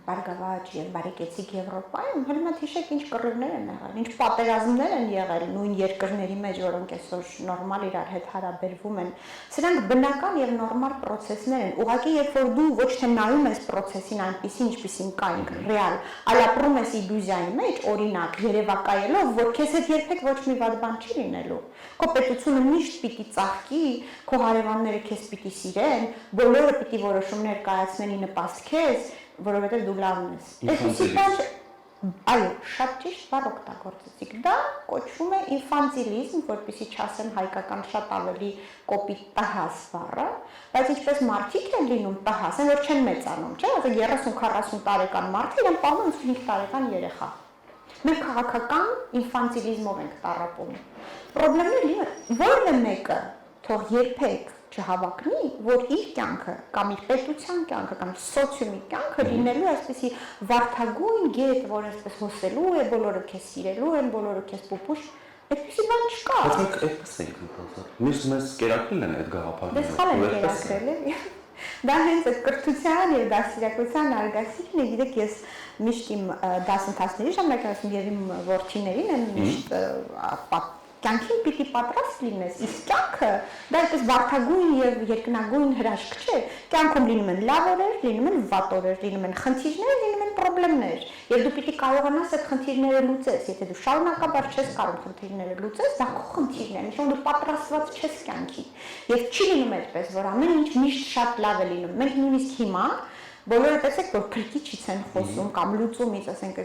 բարգավաճ եւ բարեկեցիկ Եվրոպայում հենց հիշեք ինչ կռիվներ են եղել, ինչ պատերազմներ են եղել նույն երկրների մեջ, որոնք այսօր նորմալ իրար հետ հարաբերվում են։ Սրանք բնական եւ նորմալ process-ներ են։ Ուղղակի երբ որ դու ոչ թե նայում ես process-ին այնպեսին, ինչպեսին կա ինքը ռեալ, այլ ապրում ես իլյուզիայի մեջ, օրինակ երևակայելով, որ քեզ հետ երբեք ոչ մի վատ բան չի լինելու։ Քո պետությունը միշտ պիտի ծաղկի, քո հարևանները քեզ պիտի սիրեն, բոլորը պիտի որոշումներ կայացնեն ի նպաստ քեզ, որովհետև դու լավն ես։ Այսպեսի բան, այո, շատ ճիշտ բառ օգտագործեցիք։ Դա կոչվում է ինֆանտիլիզմ, որպեսզի չասեմ հայկական շատ ավելի կոպիտ տհաս բառը, բայց ինչպես մարդիկ են լինում տհաս, են որ չեն մեծանում, չէ՞, ասենք 30-40 տարեկան մարդը իրեն պահում 5 տարեկան երեխա։ Մենք քաղաքական ինֆանտիլիզմով ենք տառապում։ Պրոբլեմները լինում որն է մեկը, թող երբեք չհավակնի, որ իր կյանքը կամ իր պետության կյանքը կամ սոցիումի կյանքը լինելու այսպեսի վարդագույն գետ, որ այսպես հոսելու է, բոլորը քեզ սիրելու են, բոլորը քեզ պուպուշ, այդպեսի բան չկա։ Բայց մենք այդպես ենք մտածել։ Միշտ մեզ կերակրել են այդ գաղափարները։ Դες խալ են կերակրել։ Դա հենց այդ կրթության եւ դասիրակության արգասիքն է, գիտեք, ես միշտ իմ դասընթացների ժամանակ ասում եւ իմ ворթիներին են միշտ կյանքին պիտի պատրաստ լինես, իսկ կյանքը դա այդպես վարդագույն եւ երկնագույն հրաշք չէ։ Կյանքում լինում են լավ օրեր, լինում են վատ օրեր, լինում են խնդիրներ, լինում են խնդիրներ, եւ դու պիտի կարողանաս այդ խնդիրները լուծես։ Եթե դու շարունակաբար չես կարող խնդիրները լուծես, դա քո խնդիրն է, նշան դու պատրաստված չես կյանքի։ Եվ չի լինում այդպես, որ ամեն ինչ միշտ շատ լավ է լինում։ Մենք նույնիսկ հիմա բոլորը տեսեք, որ քրկիչից են խոսում կամ լուծումից, ասենք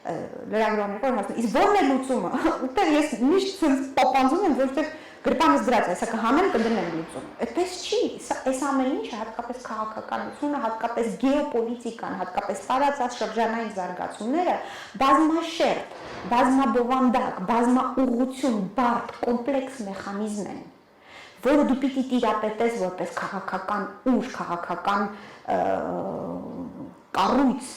լրագրողները որ հասնում, իսկ ո՞րն է լուծումը։ Ուտեղ ես միշտ պապանձում եմ, որովհետև գրպանս դրած է, սա կհանեմ կդնեմ լուծում։ Այդպես չի, այս ամեն ինչը հատկապես քաղաքականությունը, հատկապես գեոպոլիտիկան, հատկապես տարածած շրջանային զարգացումները բազմաշերտ, բազմաբովանդակ, բազմաուղղություն, բարդ, կոմպլեքս մեխանիզմ են, որը դու պիտի տիրապետես որպես քաղաքական ուժ, քաղաքական կառույց,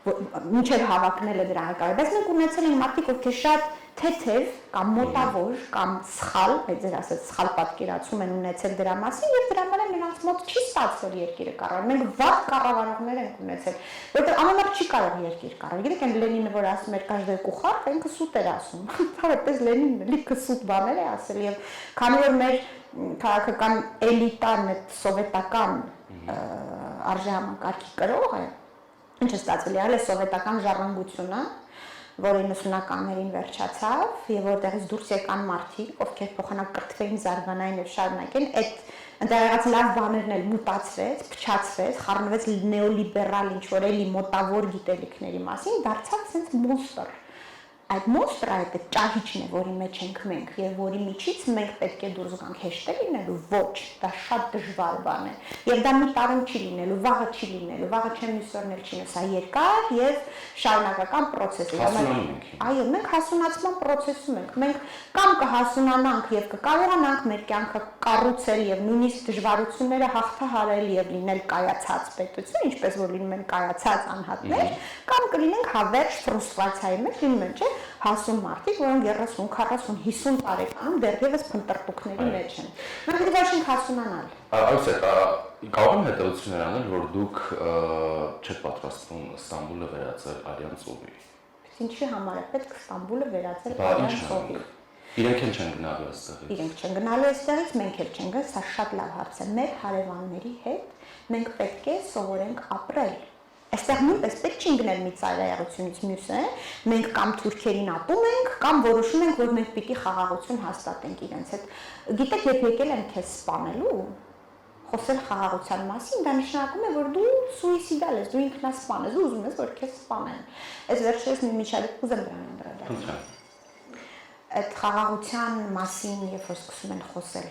մինչև հավակնելը դրա հայկարարը, բայց մենք ունեցել ենք մարդիկ, ովքեր շատ թեթև կամ մոտավոր կամ սխալ, այդ ձեր ասած սխալ պատկերացում են ունեցել դրա մասին եւ դրա համար նրանց մոտ չի ստացվել երկիրը կառավարել։ Մենք վատ կառավարողներ ենք ունեցել, որովհետեւ ամենամարդ չի կարող երկիր կառավարել։ Գիտեք, այն Լենինը, որ ասում էր «Каждый кухар», ինքը սուտ էր ասում։ Հավատես Լենինը լիքը սուտ բաներ է ասել եւ քանի որ մեր քաղաքական էլիտան, այդ սովետական արժեհամակարգի կրող է, ինչը ստացվել է սովետական ժառանգությունը, որը 90-ականներին վերջացավ եւ որտեղից դուրս եկան մարդիկ, ովքեր փոխանակկրթվեին, զարգանային եւ շարունակեն, այդ այնտեղ եղած լավ բաներն էլ մուտացվեց, փչացվեց, խառնվեց նեոլիբերալ ինչ-որ էլի մոտավոր գիտելիքների մասին, դարձավ sense monster։ Այդ monster-ը այդ ճահիճն է, որի մեջ ենք մենք եւ որի միջից մենք պետք է դուրս գանք հեշտը լինելու, ոչ, դա շատ դժվար բան է։ Եվ դա մի տարում չի լինելու, վաղը չի լինելու, վաղը չեմ մյուսօրն էլ չի լինելու, սա երկար եւ շարունակական process է։ Այո, մենք հասունացման process-ում ենք։ Մենք կամ կհասունանանք եւ կկարողանանք մեր կյանքը կառուցել եւ նույնիսկ դժվարությունները հաղթահարել եւ լինել կայացած պետություն, ինչպես որ լինում են կայացած անհատներ, կամ կլինենք հավերժ ֆրուստրացիայի մեջ, լինում են, չէ՞, հասուն մարդիկ, որոնք 30, 40, 50 տարեկանում դեռևս փնտրտուքների մեջ են։ Մենք պետք է ոչինչ հասունանալ։ Այսինքն, կարող եմ հետևություններ անել, որ դուք չեք պատրաստվում Ստամբուլը վերածել Արյան ծովի։ Ինչի համար է պետք Ստամբուլը վերածել Արյան ծովի։ Իրենք են չեն գնալու այստեղից։ Իրենք չեն գնալու այստեղից, մենք էլ չենք գնա, սա շատ լավ հարց է։ Մեր հարևանների հետ մենք պետք է սովորենք ապրել։ Այստեղ նույնպես պետք չի ընկնել մի ծայրահեղությունից մյուսը, մենք կամ թուրքերին ատում ենք, կամ որոշում ենք, որ մենք պիտի խաղաղություն հաստատենք իրենց հետ։ Գիտեք, երբ եկել են քեզ սպանելու, խոսել խաղաղության մասին, դա նշանակում է, որ դու սուիսիդալ ես, դու ինքնասպան ես, դու ուզում ես, որ քեզ սպանեն։ Այս վերջերս մի միջավայր կուզեմ դրան անդրադառնալ։ Այդ խաղաղության մասին, երբ որ սկսում են խոսել,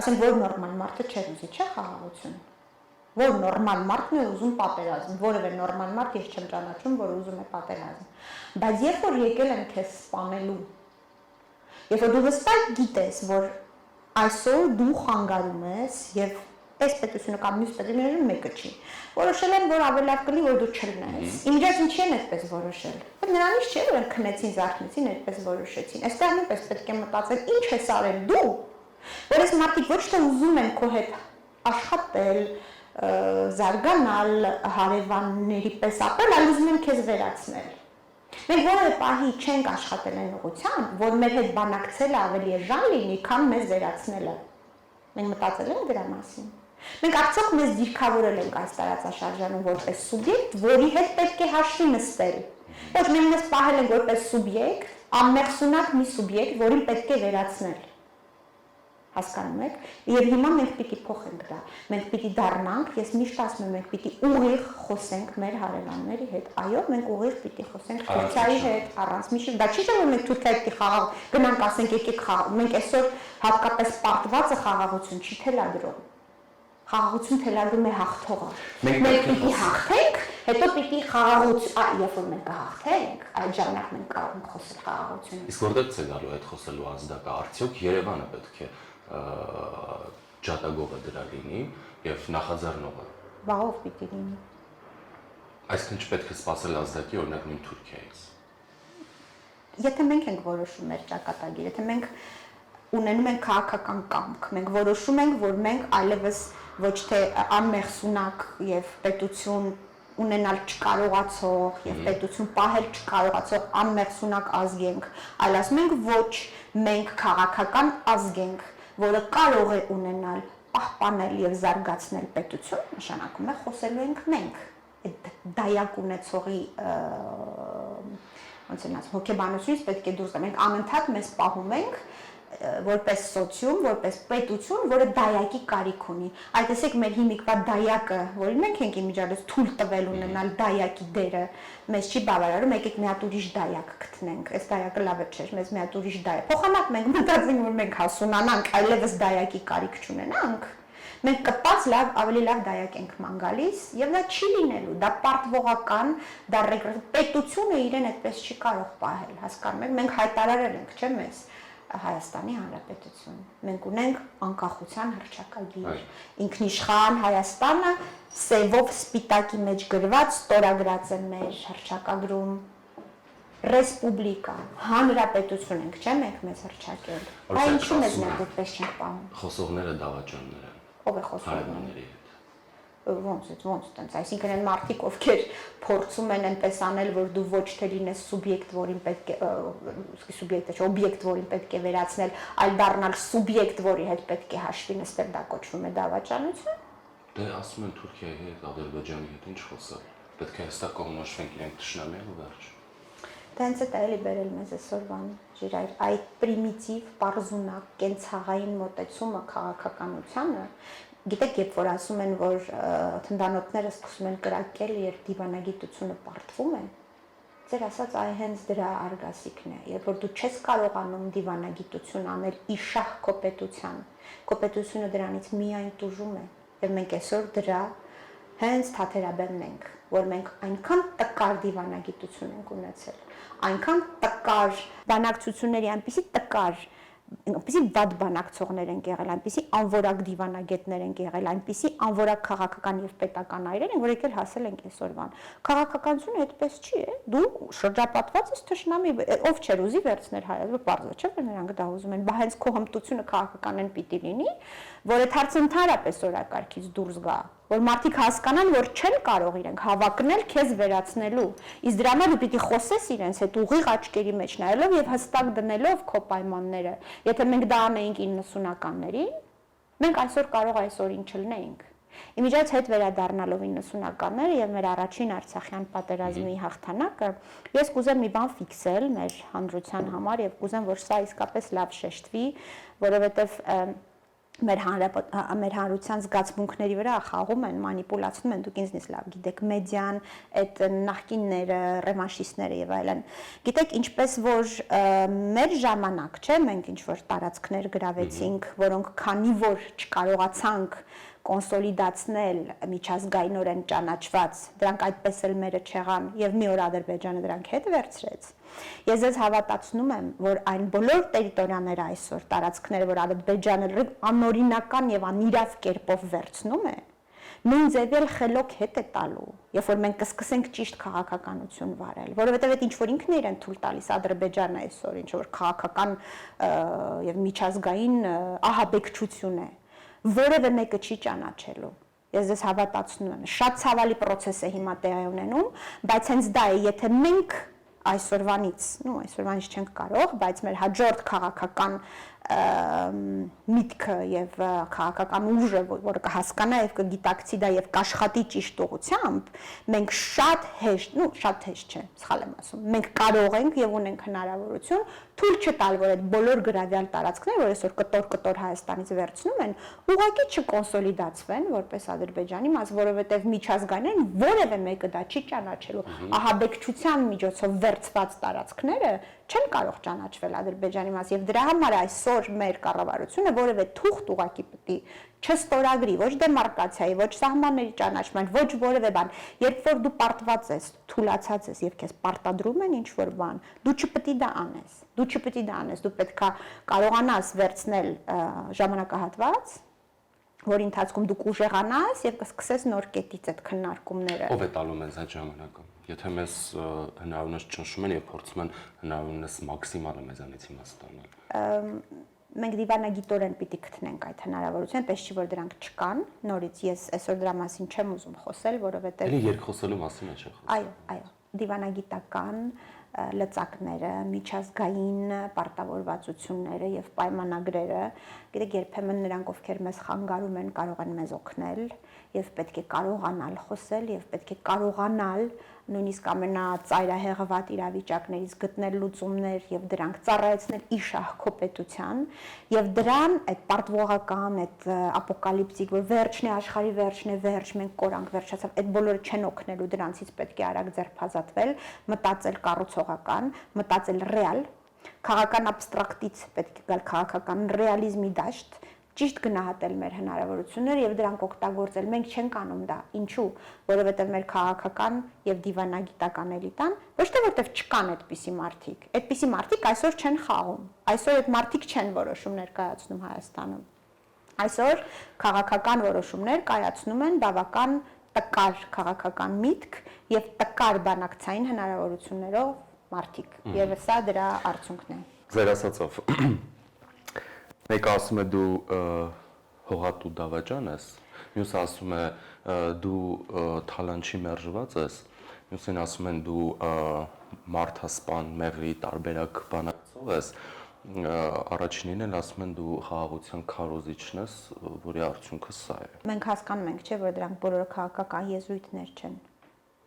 ասենք, որ նորմալ մարդը չէ ուզի, չէ խաղաղություն։ Որ նորմալ մարդն է ուզում պատերազմ, որևէ նորմալ մարդ ես չեմ ճանաչում, որ ուզում է պատերազմ։ Բայց երբ որ եկել են քեզ սպանելու, երբ որ դու հստակ գիտես, որ այսօր դու խանգարում ես եւ այս պետությունը կամ մյուս պետությունները մեկը չի, որոշել են, որ ավելի լավ կլինի, որ դու չլնես։ Իմիջիայտ ինչի են այդպես որոշել։ Բայց նրանից չէ, որ քնեցին, զարթնեցին, այդպես որոշեցին։ Այստեղ նույնպես պետք է մտածել, ինչ ես արել դու, որ այս մարդիկ ոչ թե ուզում են քո հետ աշխատել, զարգանալ, հարևանների պես ապրել, այլ ուզում են քեզ վերացնել։ Մենք որևէ պահի չենք աշխատել այն ուղղությամբ, որ մեր հետ բանակցելը ավելի էժան լինի, քան մեզ վերացնելը։ Մենք մտածել ենք դրա մասին։ Մենք արդյոք մեզ դիրքավորել ենք այս տարածաշրջանում որպես սուբյեկտ, որի հետ պետք է հաշվի նստել։ Ոչ, մենք մեզ պահել ենք որպես սուբյեկտ, անմեղսունակ մի սուբյեկտ, որին պետք է վերացնել։ Հասկանում եք, եւ հիմա մենք պիտի փոխենք դա։ Մենք պիտի դառնանք, ես միշտ ասում եմ, մենք պիտի ուղիղ խոսենք մեր հարևանների հետ։ Այո, մենք ուղիղ պիտի խոսենք Թուրքիայի հետ, առանց մի շփ։ Դա չի որ մենք Թուրքիայի հետ խաղաղ գնանք, ասենք եկեք խաղաղ։ Մենք այսօր հատկապես պարտվածը խաղաղություն չի թելադրում։ Խաղաղություն թելադրում է հաղթողը։ Մենք պիտի հաղթենք, հետո պիտի խաղաղություն, երբ որ մենք կհաղթենք, այդ ժամանակ մենք կարող ենք խոսել խաղաղությունից։ Իսկ որտե՞ղ է գալու այդ խոսելու ազդակը, արդյոք Երևանը պետք է ջատագովը դրա լինի եւ նախաձեռնողը։ Բա ով պիտի լինի։ Այսինքն չպետք է սпасել ազդակի օրինակ նույն Թուրքիայից։ Եթե մենք ենք որոշում մեր ճակատագիրը, եթե մենք ունենում ենք քաղաքական կամք, մենք որոշում ենք, որ մենք այլևս ոչ թե անմեղսունակ եւ պետություն ունենալ չկարողացող եւ պետություն պահել չկարողացող անմեղսունակ ազգ ենք, այլ ասում ենք ոչ, մենք քաղաքական ազգ ենք, որը կարող է ունենալ, պահպանել եւ զարգացնել պետություն, նշանակում է խոսելու ենք մենք։ Այդ դայակ ունեցողի ոնց են ասում, հոգեբանությունից պետք է դուրս գալ։ Մենք անընդհատ մեզ պահում ենք որպես սոցիում, որպես պետություն, որը դայակի կարիք ունի։ Այդ տեսեք մեր հիմիկվա դայակը, որին մենք ենք իմիջիայլոց թույլ տվել ունենալ դայակի դերը, մեզ չի բավարարում, եկեք մի հատ ուրիշ դայակ գտնենք։ Այս դայակը լավը չէր, մեզ մի հատ ուրիշ դայակ։ Փոխանակ մենք մտածենք, որ մենք հասունանանք, այլևս դայակի կարիք չունենանք։ Մենք կպած ավելի լավ դայակ ենք ման գալիս եւ դա չի լինելու, դա պարտվողական, դա պետությունը իրեն այդպես չի կարող պահել, հասկանում եք, մենք հայտարարել ենք, չէ՞ մեզ Հայաստանի Հանրապետություն։ Մենք ունենք անկախության հռչակագիր։ Ինքնիշխան Հայաստանը սևով սպիտակի մեջ գրված ստորագրած է մեր հռչակագրում։ Ռեսպուբլիկա, հանրապետություն ենք, չէ՞ մենք մեզ հռչակել։ Դա ինչու մեզ մենք այդպես չենք պահում։ Խոսողները դավաճաններ են։ Ով է խոսում։ Հայրենիների հետ։ Ոնց տենց, այսինքն այն մարդիկ, ովքեր փորձում են այնպես անել, որ դու ոչ թե լինես սուբյեկտ, որին պետք է սուբյեկտը չէ, օբյեկտ, որին պետք է վերացնել, այլ դառնալ սուբյեկտ, որի հետ պետք է հաշվի նստել, դա կոչվում է դավաճանություն։ Դե ասում են Թուրքիայի հետ, Ադրբեջանի հետ ինչ խոսալ։ Պետք է հստակ կողմնորոշվենք իրենք թշնամի ու վերջ։ Դա հենց է էլի բերել մեզ այսօրվան ժիրայր այդ պրիմիտիվ, պարզունակ, կենցաղային մոտեցումը քաղաքականությանը, գիտեք, երբ որ ասում են, որ թնդանոթները սկսում են կրակել, երբ դիվանագիտությունը պարտվում է, ձեր ասած այ հենց դրա արգասիքն է, երբ որ դու չես կարողանում դիվանագիտություն անել իշահ քո պետությունը դրանից միայն տուժում է, եւ մենք այսօր դրա հենց թաթերաբեմն ենք, որ մենք այնքան տկար դիվանագիտություն ենք ունեցել, այնքան տկար բանակցությունների, այնպիսի տկար, այնպիսի վատ բանակցողներ են եղել, այնպիսի անորակ դիվանագետներ են եղել, այնպիսի անորակ քաղաքական եւ պետական այրեր են, որ եկել հասել ենք այսօրվան։ Քաղաքականությունը այդպես չի, դու շրջապատված ես թշնամի, ով չէր ուզի վերցնել հայը, բարձր չէ, որ նրանք դա ուզում են, բա հենց քո հմտությունը քաղաքականեն պիտի լինի, որ այդ հարցը ընդհանրապես օրակարգից դուրս գա, որ մարդիկ հասկանան, որ չեն կարող իրենք հավակնել քեզ վերացնելու։ Իսկ դրա համար դու պիտի խոսես իրենց հետ ուղիղ աչքերի մեջ նայելով եւ հստակ դնելով քո պայմանները։ Եթե մենք դա անեինք 90-ականներին, մենք այսօր կարող այսօրին չլինեինք։ Իմիջիայց հետ վերադառնալով 90-ականները եւ մեր առաջին Արցախյան պատերազմի հաղթանակը, ես կուզեմ մի բան ֆիքսել մեր հանրության համար եւ կուզեմ, որ սա իսկապես լավ շեշտվի, որովհետեւ մեր հանրության զգացմունքների վրա խաղում են, մանիպուլացնում են, դուք ինձնից լավ գիտեք, մեդիան, այդ նախկինները, ռևանշիստները եւ այլն։ Գիտեք, ինչպես որ մեր ժամանակ, չէ, մենք ինչ որ տարածքներ գրավեցինք, որոնք քանի որ չկարողացանք կոնսոլիդացնել միջազգայինորեն ճանաչված, դրանք այդպես էլ մերը չեղան եւ մի օր Ադրբեջանը դրանք հետ վերցրեց։ Ես ձեզ հավատացնում եմ, որ այն բոլոր տերիտորիաները այսօր տարածքները, որ Ադրբեջանը անօրինական եւ անիրավ կերպով վերցնում է, նույն ձևել խելոք հետ է տալու, երբ որ մենք կսկսենք ճիշտ քաղաքականություն վարել, որովհետեւ այդ ինչ որ ինքն է իրեն թույլ տալիս Ադրբեջանը այսօր, ինչ որ քաղաքական եւ միջազգային ահաբեկչություն է, որևէ մեկը չի ճանաչելու։ Ես ձեզ հավատացնում եմ, շատ ցավալի process է հիմա տեղի ունենում, բայց հենց դա է, եթե մենք այսօրվանից չենք կարող, բայց մեր հաջորդ քաղաքական միտքը եւ քաղաքական ուժը, որը կհասկանա եւ կգիտակցի դա եւ կաշխատի ճիշտ ուղղությամբ, մենք շատ հեշտ չէ, սխալ եմ ասում, մենք կարող ենք եւ ունենք հնարավորություն թույլ չտալ, որ այդ բոլոր գրավյալ տարածքները, որ այսօր կտոր Հայաստանից վերցնում են, ուղղակի չկոնսոլիդացվեն որպես Ադրբեջանի մաս, որովհետեւ միջազգայինեն որևէ մեկը դա չի ճանաչելու, ահաբեկչության միջոցով վերցված տարածքները չեն կարող ճանաչվել Ադրբեջանի մաս եւ դրա համար այսօր մեր կառավարությունը որևէ թուղթ ուղակի պետք է չստորագրի, ոչ դեմարկացիայի, ոչ սահմանների ճանաչման, ոչ որևէ բան, երբ որ դու պարտված ես, թուլացած ես եւ քեզ պարտադրում են ինչ-որ բան, դու չպետք է դա անես, դու պետք է կարողանաս վերցնել ժամանակահատված, որի ընթացքում դու կուժեղանաս եւ կսկսես նոր կետից այդ քննարկումները։ Ով է տալու մեզ այդ ժամանակը։ Եթե մեզ հնարավորինս ճնշում են եւ փորձում են հնարավորինս մաքսիմալը մեզանից իմաց ստանալ։ Մենք դիվանագիտորեն պիտի գտնենք այդ հնարավորությունը, պես չի որ դրանք չկան։ Նորից ես այսօր դրա մասին չեմ ուզում խոսել, որովհետեւ Էլի երկխոսելու մասին է չէ խոսքը։ Այո, դիվանագիտական լծակները, միջազգային պարտավորվածությունները եւ պայմանագրերը, գիտեք, երբեմն նրանք, ովքեր մեզ խանգարում են, կարող են մեզ օգնել եւ պետք է կարողանալ խոսել եւ պետք է կարողանալ նույնիսկ ամենածայրահեղված իրավիճակներից գտնել լուծումներ եւ դրանք ծառայեցնել իշահ քո պետության եւ դրան այդ պարտվողական, այդ ապոկալիպտիկ, որ վերջն է, աշխարհի վերջն է, մենք կորանք վերջացավ, այդ բոլորը չեն օգնելու, դրանցից պետք է արագ ձերբազատվել, մտածել կառուցողական, մտածել ռեալ, քաղաքական աբստրակտից պետք է գալ քաղաքական ռեալիզմի դաշտ, ճիշտ գնահատել մեր հնարավորությունները եւ դրանք օգտագործել։ Մենք չենք անում դա։ Ինչու՞, որովհետեւ մեր քաղաքական եւ դիվանագիտական էլիտան ոչ թե որտեվ չկան այդպիսի մարդիկ։ Այդպիսի մարդիկ այսօր չեն խաղում։ Այսօր այդ մարդիկ չեն որոշումներ կայացնում Հայաստանում։ Այսօր քաղաքական որոշումներ կայացնում են բավական տկար քաղաքական միտք եւ տկար բանակցային հնարավորություններով մարդիկ։ Եվ սա դրա արդյունքն է։ Ձեր ասածով մեկը ասում է դու հողատու դավաճան ես, մյուսը ասում է դու թալանչի մերժված ես, մյուսին ասում են դու մարդասպան, մեղրի տարբերակ բանակցող ես, առաջինին էլ ասում են դու խաղաղության քարոզիչն ես, որի արդյունքը սա է։ Մենք հասկանում ենք, չէ, որ դրանք բոլորը քաղաքական եզրույթներ չեն։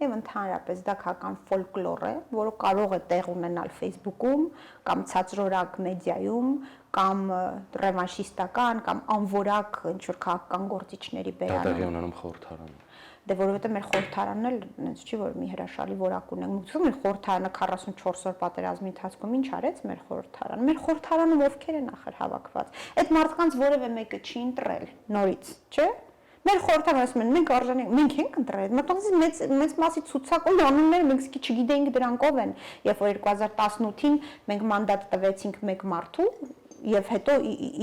Եվ ընդհանրապես դա քաղաքական ֆոլկլոր է, որը կարող է տեղ ունենալ Facebook-ում կամ ցածրորակ մեդիայում կամ ռևանշիստական կամ անվորակ ինչ-որ քաղաքական գործիչների Դա տեղի բերանում։ ունենում խորհրդարանում։ Դե որովհետեւ մեր խորհրդարանն էլ այնպես չի, որ մի հրաշալի որակ ունենք։ Մեր խորհրդարանը 44 օր պատերազմի ընթացքում ինչ արեց մեր խորհրդարանը։ Մեր խորհրդարանում ովքեր են ախր հավաքված։ Այդ մարդկանց որևէ մեկը չի ընտրել նորից, չէ՞։ Մեր խորհրդարանը ասում են մենք արժանի մենք ենք ընտրել, մտածես մեծ մասի ցուցակում անունները մենք սկի չգիտեինք դրանք ով են, երբ որ 2018-ին մենք մանդատ տվեցինք մեկ մարդու եւ հետո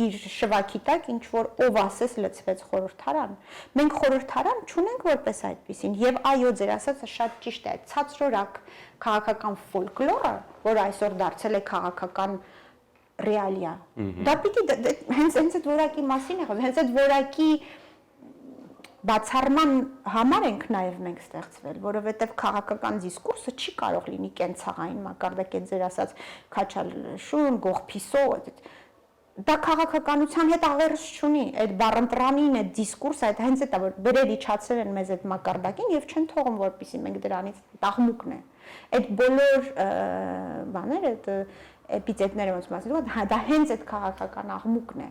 իր շվաքի տակ ինչ որ ով ասես լցվեց խորհրդարան։ Մենք խորհրդարան չունենք որպես այդպեսին եւ այո ձեր ասածը շատ ճիշտ է, ցածրորակ քաղաքական ֆոլկլորը, որ այսօր դարձել է քաղաքական ռեալիա։ Դա պիտի հենց այդ որակի մասին է խոսքը, հենց այդ որակի բացառման համար ենք նաև մենք ստեղծվել, որովհետև քաղաքական դիսկուրսը չի կարող լինի կենցաղային մակարդակի ձեր ասած քաչալ շուն, գողփիսո, դա քաղաքականության հետ աղերս չունի, այդ բառընտրանին, այդ դիսկուրսը, այդ հենց այդ որ բերել իջացել են մեզ այդ մակարդակին եւ չեն թողում որպեսի մենք դրանից տաղմուկն է։ Այդ բոլոր բաները, այդ էպիթետները ոնց ասեմ, դա հենց այդ քաղաքական աղմուկն է։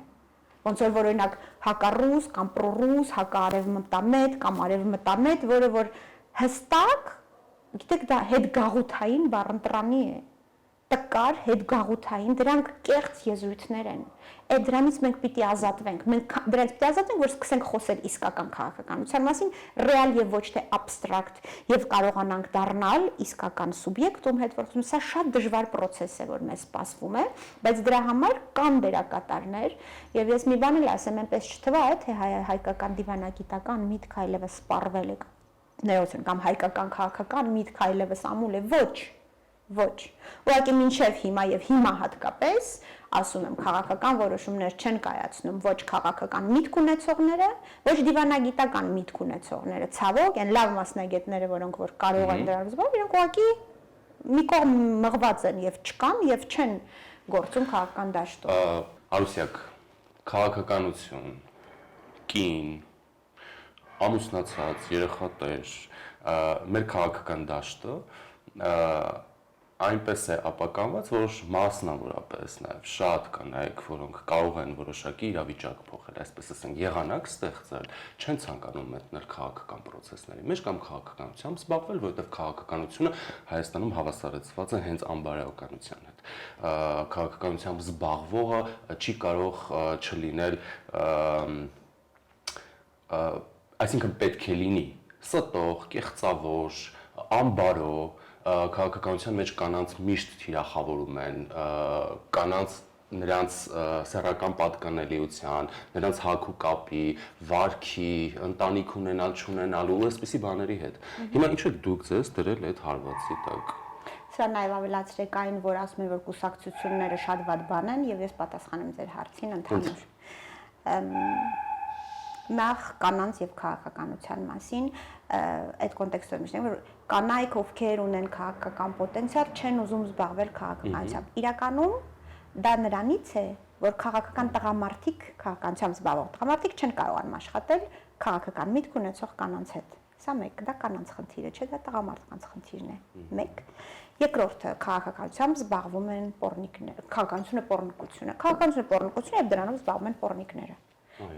Ոնց որ օրինակ հակառուս կամ պրոռուս, հակարևմտամետ կամ արևմտամետ, որը որ հստակ, գիտեք, դա հետգաղութային բառընտրանի է, տկար հետգաղութային, դրանք կեղծ եզրույթներ են։ Այդ դրանից մենք պիտի ազատվենք, մենք դրանից պիտի ազատվենք, որ սկսենք խոսել իսկական քաղաքականության մասին, ռեալ եւ ոչ թե абստրակտ, եւ կարողանանք դառնալ իսկական սուբյեկտ, ում հետ որ սա շատ դժվար process է, որ մեզ սպասվում է, բայց դրա համար կան դերակատարներ, եւ ես մի բան էլ ասեմ, այնպես չթվա, թե հայկական դիվանագիտական միտք այլևս սպառվել է ներողություն կամ հայկական քաղաքական միտք այլևս ամուլ է, ոչ։ Ուղղակի մինչև հիմա եւ հիմա հատկապես ասում եմ քաղաքական որոշումներ չեն կայացնում ոչ քաղաքական միտք ունեցողները, ոչ դիվանագիտական միտք ունեցողները, ցավոք, այն լավ մասնագետները, որոնք որ կարող են դրանից զբաղվել, իրենք ուղղակի մի կողմ մղված են եւ չկան եւ չեն գործում քաղաքական դաշտում։ Արուսյակ, քաղաքականություն, կին, ամուսնացած, երեխատեր, մեր քաղաքական դաշտը այնպես է ապականված, որ մասնավորապես նաև շատ կանայք, որոնք կարող են որոշակի իրավիճակ փոխել, այսպես ասենք, եղանակ ստեղծել, չեն ցանկանում մտնել քաղաքական process-ների մեջ կամ քաղաքականությամբ զբաղվել, որովհետև քաղաքականությունը Հայաստանում հավասարեցված է հենց անբարոյականության հետ։ Քաղաքականությամբ զբաղվողը չի կարող չլինել, այսինքն պետք է լինի ստող, կեղծավոր, անբարո, քաղաքականության մեջ կանանց միշտ թիրախավորում են, կանանց նրանց սեռական պատկանելիության, նրանց հագու կապի, վարքի, ընտանիք ունենալ, չունենալու ու այսպիսի բաների հետ։ Հիմա ինչ եք դուք ձեզ դրել այդ հարվածի տակ։ Սա նաև ավելացրեք այն, որ ասում են, որ կուսակցությունները շատ վատ բան են եւ ես պատասխանեմ ձեր հարցին ընդհանուր։ Նախ կանանց եւ քաղաքականության մասին այդ կոնտեքստում նշենք, որ կանայք ովքեր ունեն քաղաքական պոտենցիալ չեն ուզում զբաղվել քաղաքականությամբ։ Իրականում դա նրանից է, որ քաղաքական տղամարդիկ քաղաքականությամբ զբաղվող տղամարդիկ չեն կարողանում աշխատել քաղաքական միտք ունեցող կանանց հետ։ Սա մեկ, դա կանանց խնդիրը չէ, դա տղամարդկանց խնդիրն է։ Մեկ։ Երկրորդը քաղաքականությամբ զբաղվում են պոռնիկները։ Քաղաքականությունը պոռնիկություն է։ Քաղաքականությունը պոռնիկություն է, եւ դրանով զբաղվում են պոռնիկները։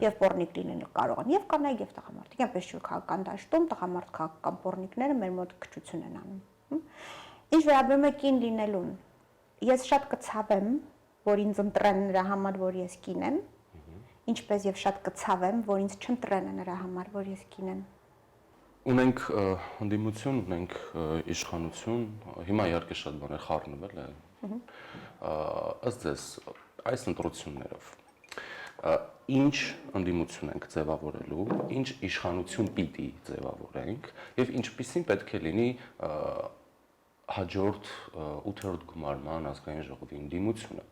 Եվ պոռնիկ լինել կարող են եւ կանայք եւ տղամարդիկ, այնպես չէ քաղաքական դաշտում տղամարդ քաղաքական պոռնիկները մեր մոտ քչություն են անում։ Ինչ վերաբերում է կին լինելուն, ես շատ կցավեմ, որ ինձ ընտրեն նրա համար, որ ես կին եմ, ինչպես եւ շատ կցավեմ, որ ինձ չընտրեն նրա համար, որ ես կին եմ։ Ունենք ընդդիմություն, ունենք իշխանություն, հիմա իհարկե շատ բաներ խառնվել է։ Ըստ ձեզ այս ընտրություններով ինչ ընդդիմություն ենք ձևավորելու, ինչ իշխանություն պիտի ձևավորենք եւ ինչպիսին պետք է լինի հաջորդ 8-րդ գումարման ազգային ժողովի ընդդիմությունը։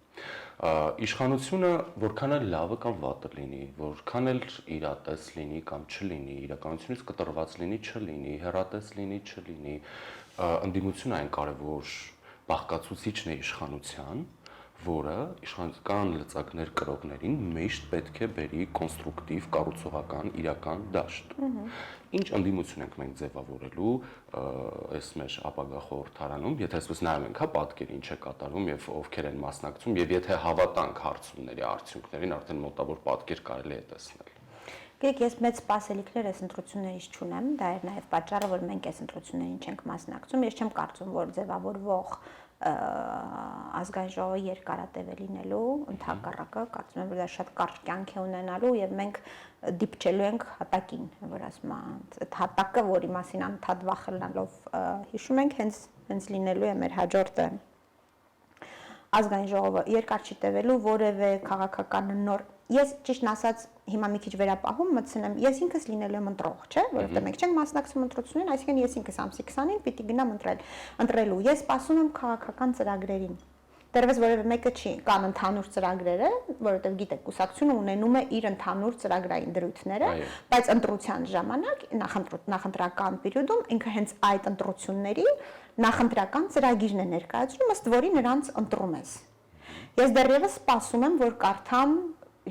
Իշխանությունը որքան էլ լավը կամ վատը լինի, որքան էլ իրատես լինի կամ չլինի, իրականությունից կտրված լինի, չլինի, հեռատես լինի, չլինի, ընդդիմությունը այն կարևոր բաղկացուցիչն է իշխանության, որը իշխանական լծակներ կրողներին միշտ պետք է բերի կոնստրուկտիվ, կառուցողական, իրական դաշտ։ Ինչ ընդդիմություն ենք մենք ձևավորելու այս մեր ապագա խորհրդարանում, եթե այսպես նայում ենք, հա, պատկերը ինչ է կատարվում եւ ովքեր են մասնակցում եւ եթե հավատանք հարցումների արդյունքներին, արդեն մոտավոր պատկեր կարելի է տեսնել։ Գիտեք, ես մեծ սպասելիքներ այս ընտրություններից չունեմ, դա է նաև պատճառը, որ մենք այս ընտրություններին չենք մասնակցում։ Ես չեմ կարծում, որ ձևավորվող ազգային ժողովի երկարատև է լինելու, ընդհակառակը, կարծում եմ, որ դա շատ կարճ կյանք է ունենալու եւ մենք դիպչելու ենք հատակին, որ ասում են, այդ հատակը, որի մասին անդադ վախենալով հիշում ենք, հենց լինելու է մեր հաջորդը ազգային ժողովը երկար չի տևելու որևէ քաղաքական նոր ես ճիշտն ասած հիմա մի քիչ վերապահում մտցնեմ ես ինքս լինելու եմ ընտրող չէ որովհետեւ մենք չենք մասնակցում ընտրություններին այսինքն ես ինքս ամսի 20-ին պիտի գնամ ընտրելու ես սպասում եմ քաղաքական ծրագրերին դեռևս որևէ մեկը չի կան ընդհանուր ծրագրերը որովհետեւ գիտեք կուսակցությունը ունենում է իր ընդհանուր ծրագրային դրույթները բայց ընտրության ժամանակ նախընտրական պերիոդում ինքը հենց այդ ընտրությունների նախընտրական ծրագիրն է ներկայացնում ըստ որի նրանց ընտրում ես ես դեռևս սպասում եմ որ կարդամ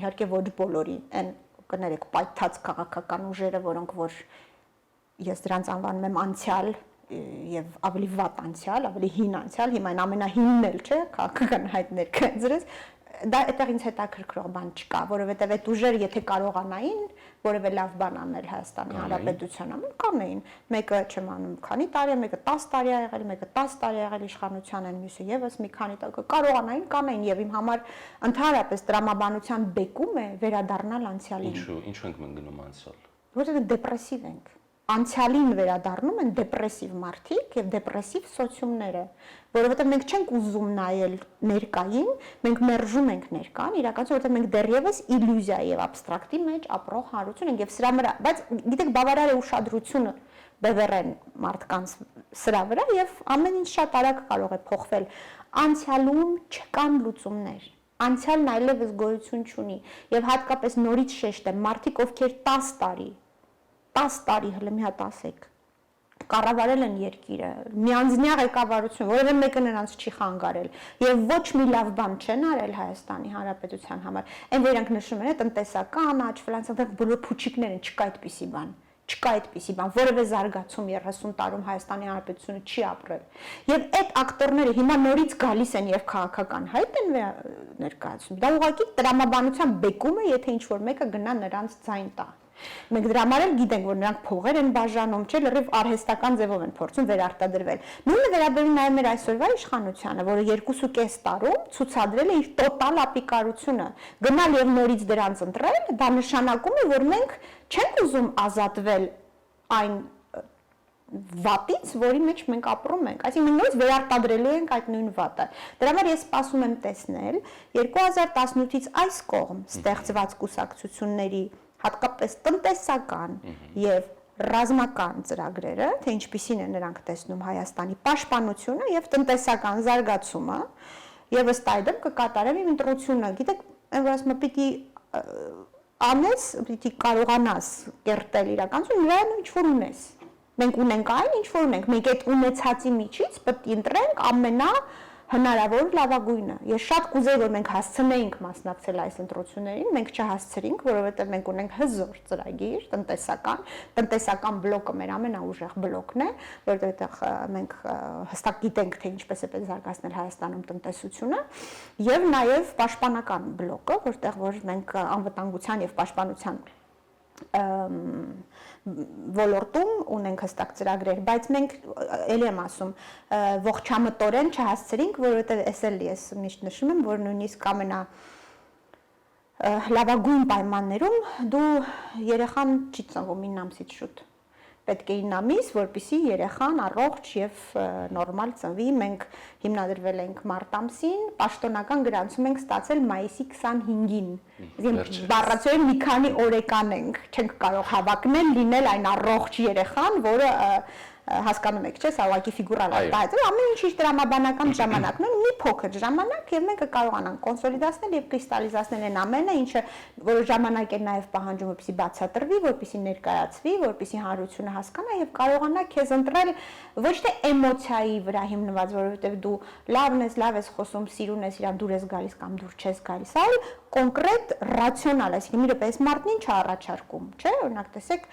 իհարկե ոչ բոլորի այն կներեք պայթած քաղաքական ուժերը որոնք որ ես դրանց անվանում եմ անցյալ եւ ավելի վատ անցյալ, ավելի հին անցյալ, հիմա այն ամենահինն էլ չէ, քաղաքական հայտներ կայացրես, դա այդտեղ ինձ հետաքրքրող բան չկա, որովհետեւ այդ ուժերը եթե կարողանային որևէ լավ բան անել Հայաստանի Հանրապետության համար, կանեին, մեկը չեմ անում, քանի տարի է, մեկը 10 տարի է եղել, մեկը 10 տարի է եղել իշխանության են, մյուսը եւս մի քանի տարի կարողանային, կանեին եւ իմ համար ընդհանրապես տրամաբանության բեկում է վերադառնալ անցյալին։ Ինչու ենք մենք գնում անցյալ։ Որովհետեւ դեպրեսիվ ենք։ Անցյալին վերադառնում են դեպրեսիվ մարդիկ եւ դեպրեսիվ սոցիումները, որովհետեւ մենք չենք ուզում նայել ներկային, մենք մերժում ենք ներկան, իրականություն, որովհետեւ մենք դեռևս իլյուզիա եւ абստրակտի մեջ ապրող հանրություն ենք եւ սրա վրա, բայց գիտեք բավարար է ուշադրությունը բևեռեն մարդկանց սրա վրա եւ ամեն ինչ շատ արագ կարող է փոխվել։ Անցյալում չկան լուծումներ։ Անցյալն այլևս գոյություն չունի եւ հատկապես նորից շեշտեմ, մարդիկ ովքեր 10 տարի հələ մի հատ ասեք կառավարել են երկիրը միանձնյա ղեկավարություն որևէ մեկը նրանց չի խանգարել եւ ոչ մի լավ բան չեն արել Հայաստանի Հանրապետության համար այն որ իրանք նշում են տնտեսական աճ ֆրանսիան բոլոր փուչիկներ են չկա այդպիսի բան որևէ զարգացում 30 տարում Հայաստանի Հանրապետությունը չի ապրել եւ այդ ակտորները հիմա նորից գալիս են եւ քաղաքական հայտ են ներկայացում դա ուղղակի տրամաբանության բեկում է եթե ինչ որ մեկը գնա նրանց ձայն տա Մենք դրա համար էլ գիտենք, որ նրանք փողեր են բաժանում, չէ՞, լրիվ արհեստական ձևով են փորձում վերարտադրվել։ Նույնը վերաբերում նաև մեր այսօրվա իշխանությանը, որը 2.5 տարում ցուցադրել է իր տոտալ ապիկարությունը։ Գնալ եւ նորից դրանց ընտրել, դա նշանակում է, որ մենք չենք ուզում ազատվել այն վատից, որի մեջ մենք ապրում ենք։ Այսինքն մենք նորից վերարտադրելու ենք այդ նույն վատը։ Դրա համար ես սպասում եմ տեսնել 2018-ից այս կողմ ստեղծված կուսակցությունների հատկապես տնտեսական եւ ռազմական ծրագրերը, թե ինչպիսին են նրանք տեսնում Հայաստանի պաշտպանությունը եւ տնտեսական զարգացումը, եւ ըստ այդմ կկատարեմ իմ ընտրությունը։ Գիտեք, այն որ ասում եմ, պիտի անես, պիտի կարողանաս կերտել իրականություն, նրան ինչ որ ունես։ Մենք ունենք այն, ինչ որ ունենք։ Մենք այդ ունեցածի միջից պետք է ընտրենք հնարավոր լավագույնը։ Ես շատ կուզեի, որ մենք հասցնեինք մասնակցել այս ընտրություններին, մենք չհասցրինք, որովհետև մենք ունենք հզոր ծրագիր, տնտեսական բլոկը մեր ամենաուժեղ բլոկն է, որովհետև մենք հստակ գիտենք, թե ինչպես է պետք զարգացնել Հայաստանում տնտեսությունը, եւ նաեւ պաշտպանական բլոկը, որտեղ որ մենք անվտանգության եւ պաշտպանության ոլորտում ունենք հստակ ծրագրեր, բայց մենք ելի եմ ասում ողջամտորեն չհասցրինք, որովհետև ես միշտ նշում եմ, որ նույնիսկ լավագույն պայմաններում դու երեխան չի ծնվում 9 ամսից շուտ։ Պետք է 9 ամիս, որպեսզի երեխան առողջ եւ նորմալ ծնվի։ Մենք հիմնադրվել ենք մարտ ամսին, պաշտոնական գրանցում ենք ստացել մայիսի 25-ին։ Բառացիորեն մի քանի օրեկան ենք, չենք կարող հավակնել լինել այն առողջ երեխան, որը հասկանում եք, չէ՞, սա ուղղակի ֆիգուրալ է տալիս։ Ամեն ինչ իր դրամաբանական ժամանակն ունի, մի փոքր ժամանակ եւ մենք կկարողանանք կոնսոլիդացնել եւ կրիստալիզացնել այն ամենը, ինչը որը ժամանակ է նաեւ պահանջում, որպեսզի բացատրվի, որպեսզի ներկայացվի, որպեսզի հանրությունը հասկանա եւ կարողանա քեզ ընտրել ոչ թե էմոցիայի վրա հիմնված, որովհետեւ դու լավ ես խոսում, սիրուն ես, իրան դուր ես գալիս կամ դուր չես գալիս, այլ կոնկրետ ռացիոնալ, այսինքն մի րոպե մարդն ինչ է առաջարկում, չէ՞, օրինակ տեսեք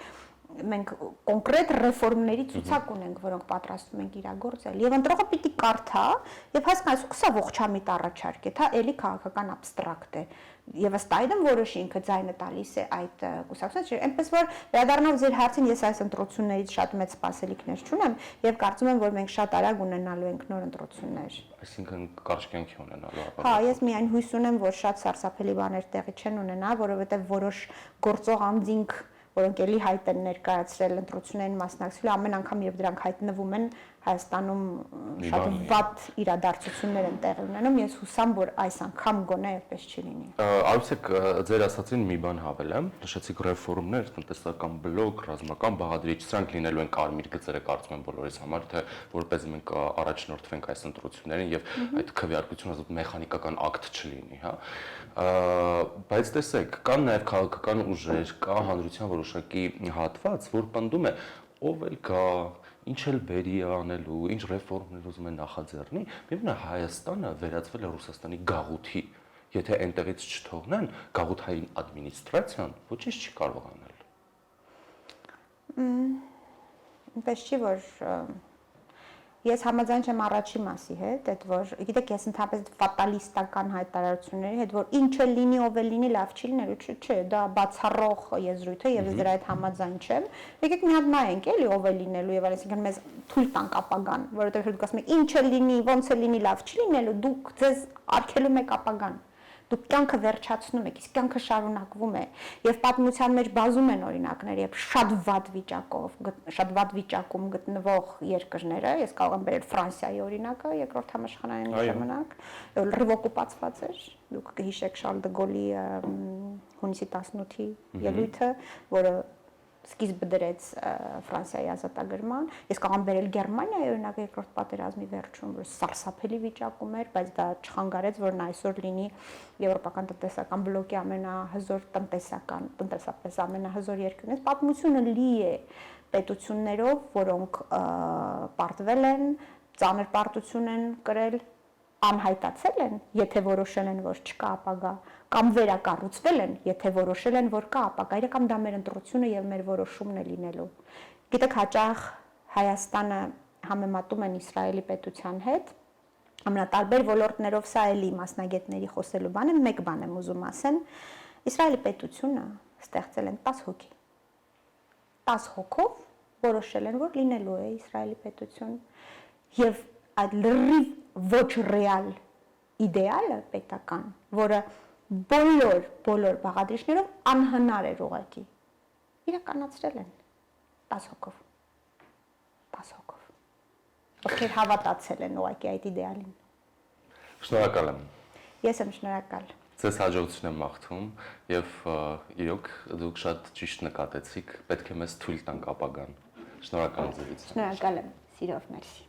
մենք կոնկրետ ռեֆորմների ցուցակ ունենք, որոնք պատրաստում ենք իրագործել, եւ ընտրողը պիտի կարդա եւ հասկանա, սա ողջամիտ առաջարկ է, դա էլի քաղաքական абստրակտ է։ Եվ ըստ այդմ որոշի ինքը ձայնը տալիս է այդ կուսակցությանը, այնպես որ վերադառնալով ձեր հարցին, ես այս ընտրություններից շատ մեծ սպասելիքներ չունեմ եւ կարծում եմ, որ մենք շատ արագ ունենալու ենք նոր ընտրություններ։ Այսինքն կարճ կյանքի ունենալու ապա։ Հա, ես միայն հույս ունեմ, որ շատ սարսափելի բաներ տեղի չեն ունենա, որովհետեւ որոշ գործող անձինք որոնք էլի հայտ են ներկայացրել ընտրություններին մասնակցելու, ամեն անգամ երբ դրանք հայտնվում են Հայաստանում շատ վատ իրադարձություններ են տեղի ունենում, ես հուսամ, որ այս անգամ գոնե այդպես չի լինի։ Արուսիկ, ձեր ասացին մի բան հավելեմ, նշեցիք ռեֆորմներ, տնտեսական բլոկ, ռազմական բաղադրիչ, սրանք լինելու են կարմիր գծերը, կարծում եմ բոլորիս համար, թե որպես մենք առաջնորդվենք այս ընտրություններին եւ այդ քվեարկությունը ասած մեխանիկական ակտ չլինի, հա։ Բայց տեսեք, կան նաև քաղաքական ուժեր, կա հանրության որոշակի հատված, որ պնդում է ով էլ կա, ինչ էլ բերի անելու, ինչ ռեֆորմներ ուզում է նախաձեռնի, միևնույն է Հայաստանը վերածվել է Ռուսաստանի գաղութի։ Եթե այնտեղից չթողնեն, գաղութային ադմինիստրացիան ոչինչ չի կարող անել։ Այնպես չի, որ ես համաձայն չեմ առաջի մասի հետ, այդ որ գիտեք, ես ընդհանրապես ֆատալիստական հայտարարությունների հետ, որ ինչ էլ լինի, ով էլ լինի, լավ չի լինելու, չէ, դա բացառող եզրույթ է եւ ես դրա հետ համաձայն չեմ։ Եկեք մի հատ նայենք, էլի ով է լինելու եւ այսինքն մեզ թույլ տանք ապագան, որովհետեւ դուք ասում եք ինչ էլ լինի, ոնց էլ լինի, լավ չի լինելու, դուք ձեզ արգելում եք ապագան։ Դուք կյանքը վերջացնում եք, իսկ կյանքը շարունակվում է եւ պատմության մեջ բազում են օրինակներ եւ շատ վատ վիճակում գտնվող երկրները, ես կարող եմ բերել Ֆրանսիայի օրինակը երկրորդ համաշխարհային ժամանակ, լրիվ օկուպացված էր, դուք կհիշեք Շարլ դե Գոլի հունիսի 18-ի ելույթը, որը սկիզբը դրեց Ֆրանսիայի ազատագրման, ես կարող եմ բերել Գերմանիայի օրինակը երկրորդ պատերազմի վերջում, որ սարսափելի վիճակում էր, բայց դա չխանգարեց, որ այսօր լինի եվրոպական տնտեսական բլոկի ամենահզոր տնտեսապես ամենահզոր երկրներից։ Պատմությունը լի է պետություններով, որոնք պարտվել են, ծանր պարտություն են կրել, անհայտացել են, եթե որոշել են, որ չկա ապագա, կամ վերակառուցվել են, եթե որոշել են, որ կա ապագա, իրական դա մեր ընտրությունը եւ մեր որոշումն է լինելու։ Գիտեք, հաճախ Հայաստանը համեմատում են Իսրայելի պետության հետ, ամենատարբեր ոլորտներով, սա էլի մասնագետների խոսելու բան է, մեկ բան եմ ուզում ասեմ, Իսրայելի պետությունը ստեղծել են 10 հոգի։ 10 հոգով որոշել են, որ լինելու է Իսրայելի պետություն եւ այդ լրիվ ոչ ռեալ իդեալը պետական, որը բոլոր բաղադրիչներով անհնար էր ուղղակի, իրականացրել են 10 հոգով, ովքեր հավատացել են ուղղակի այդ իդեալին։ Շնորհակալ եմ։ Ես եմ շնորհակալ։ Ձեզ հաջողություն եմ մաղթում եւ իրոք դուք շատ ճիշտ նկատեցիք, պետք է մեզ թույլ տանք ապագան։ Շնորհակալ եմ ձեզ։ Շնորհակալ եմ, սիրով, մերսի։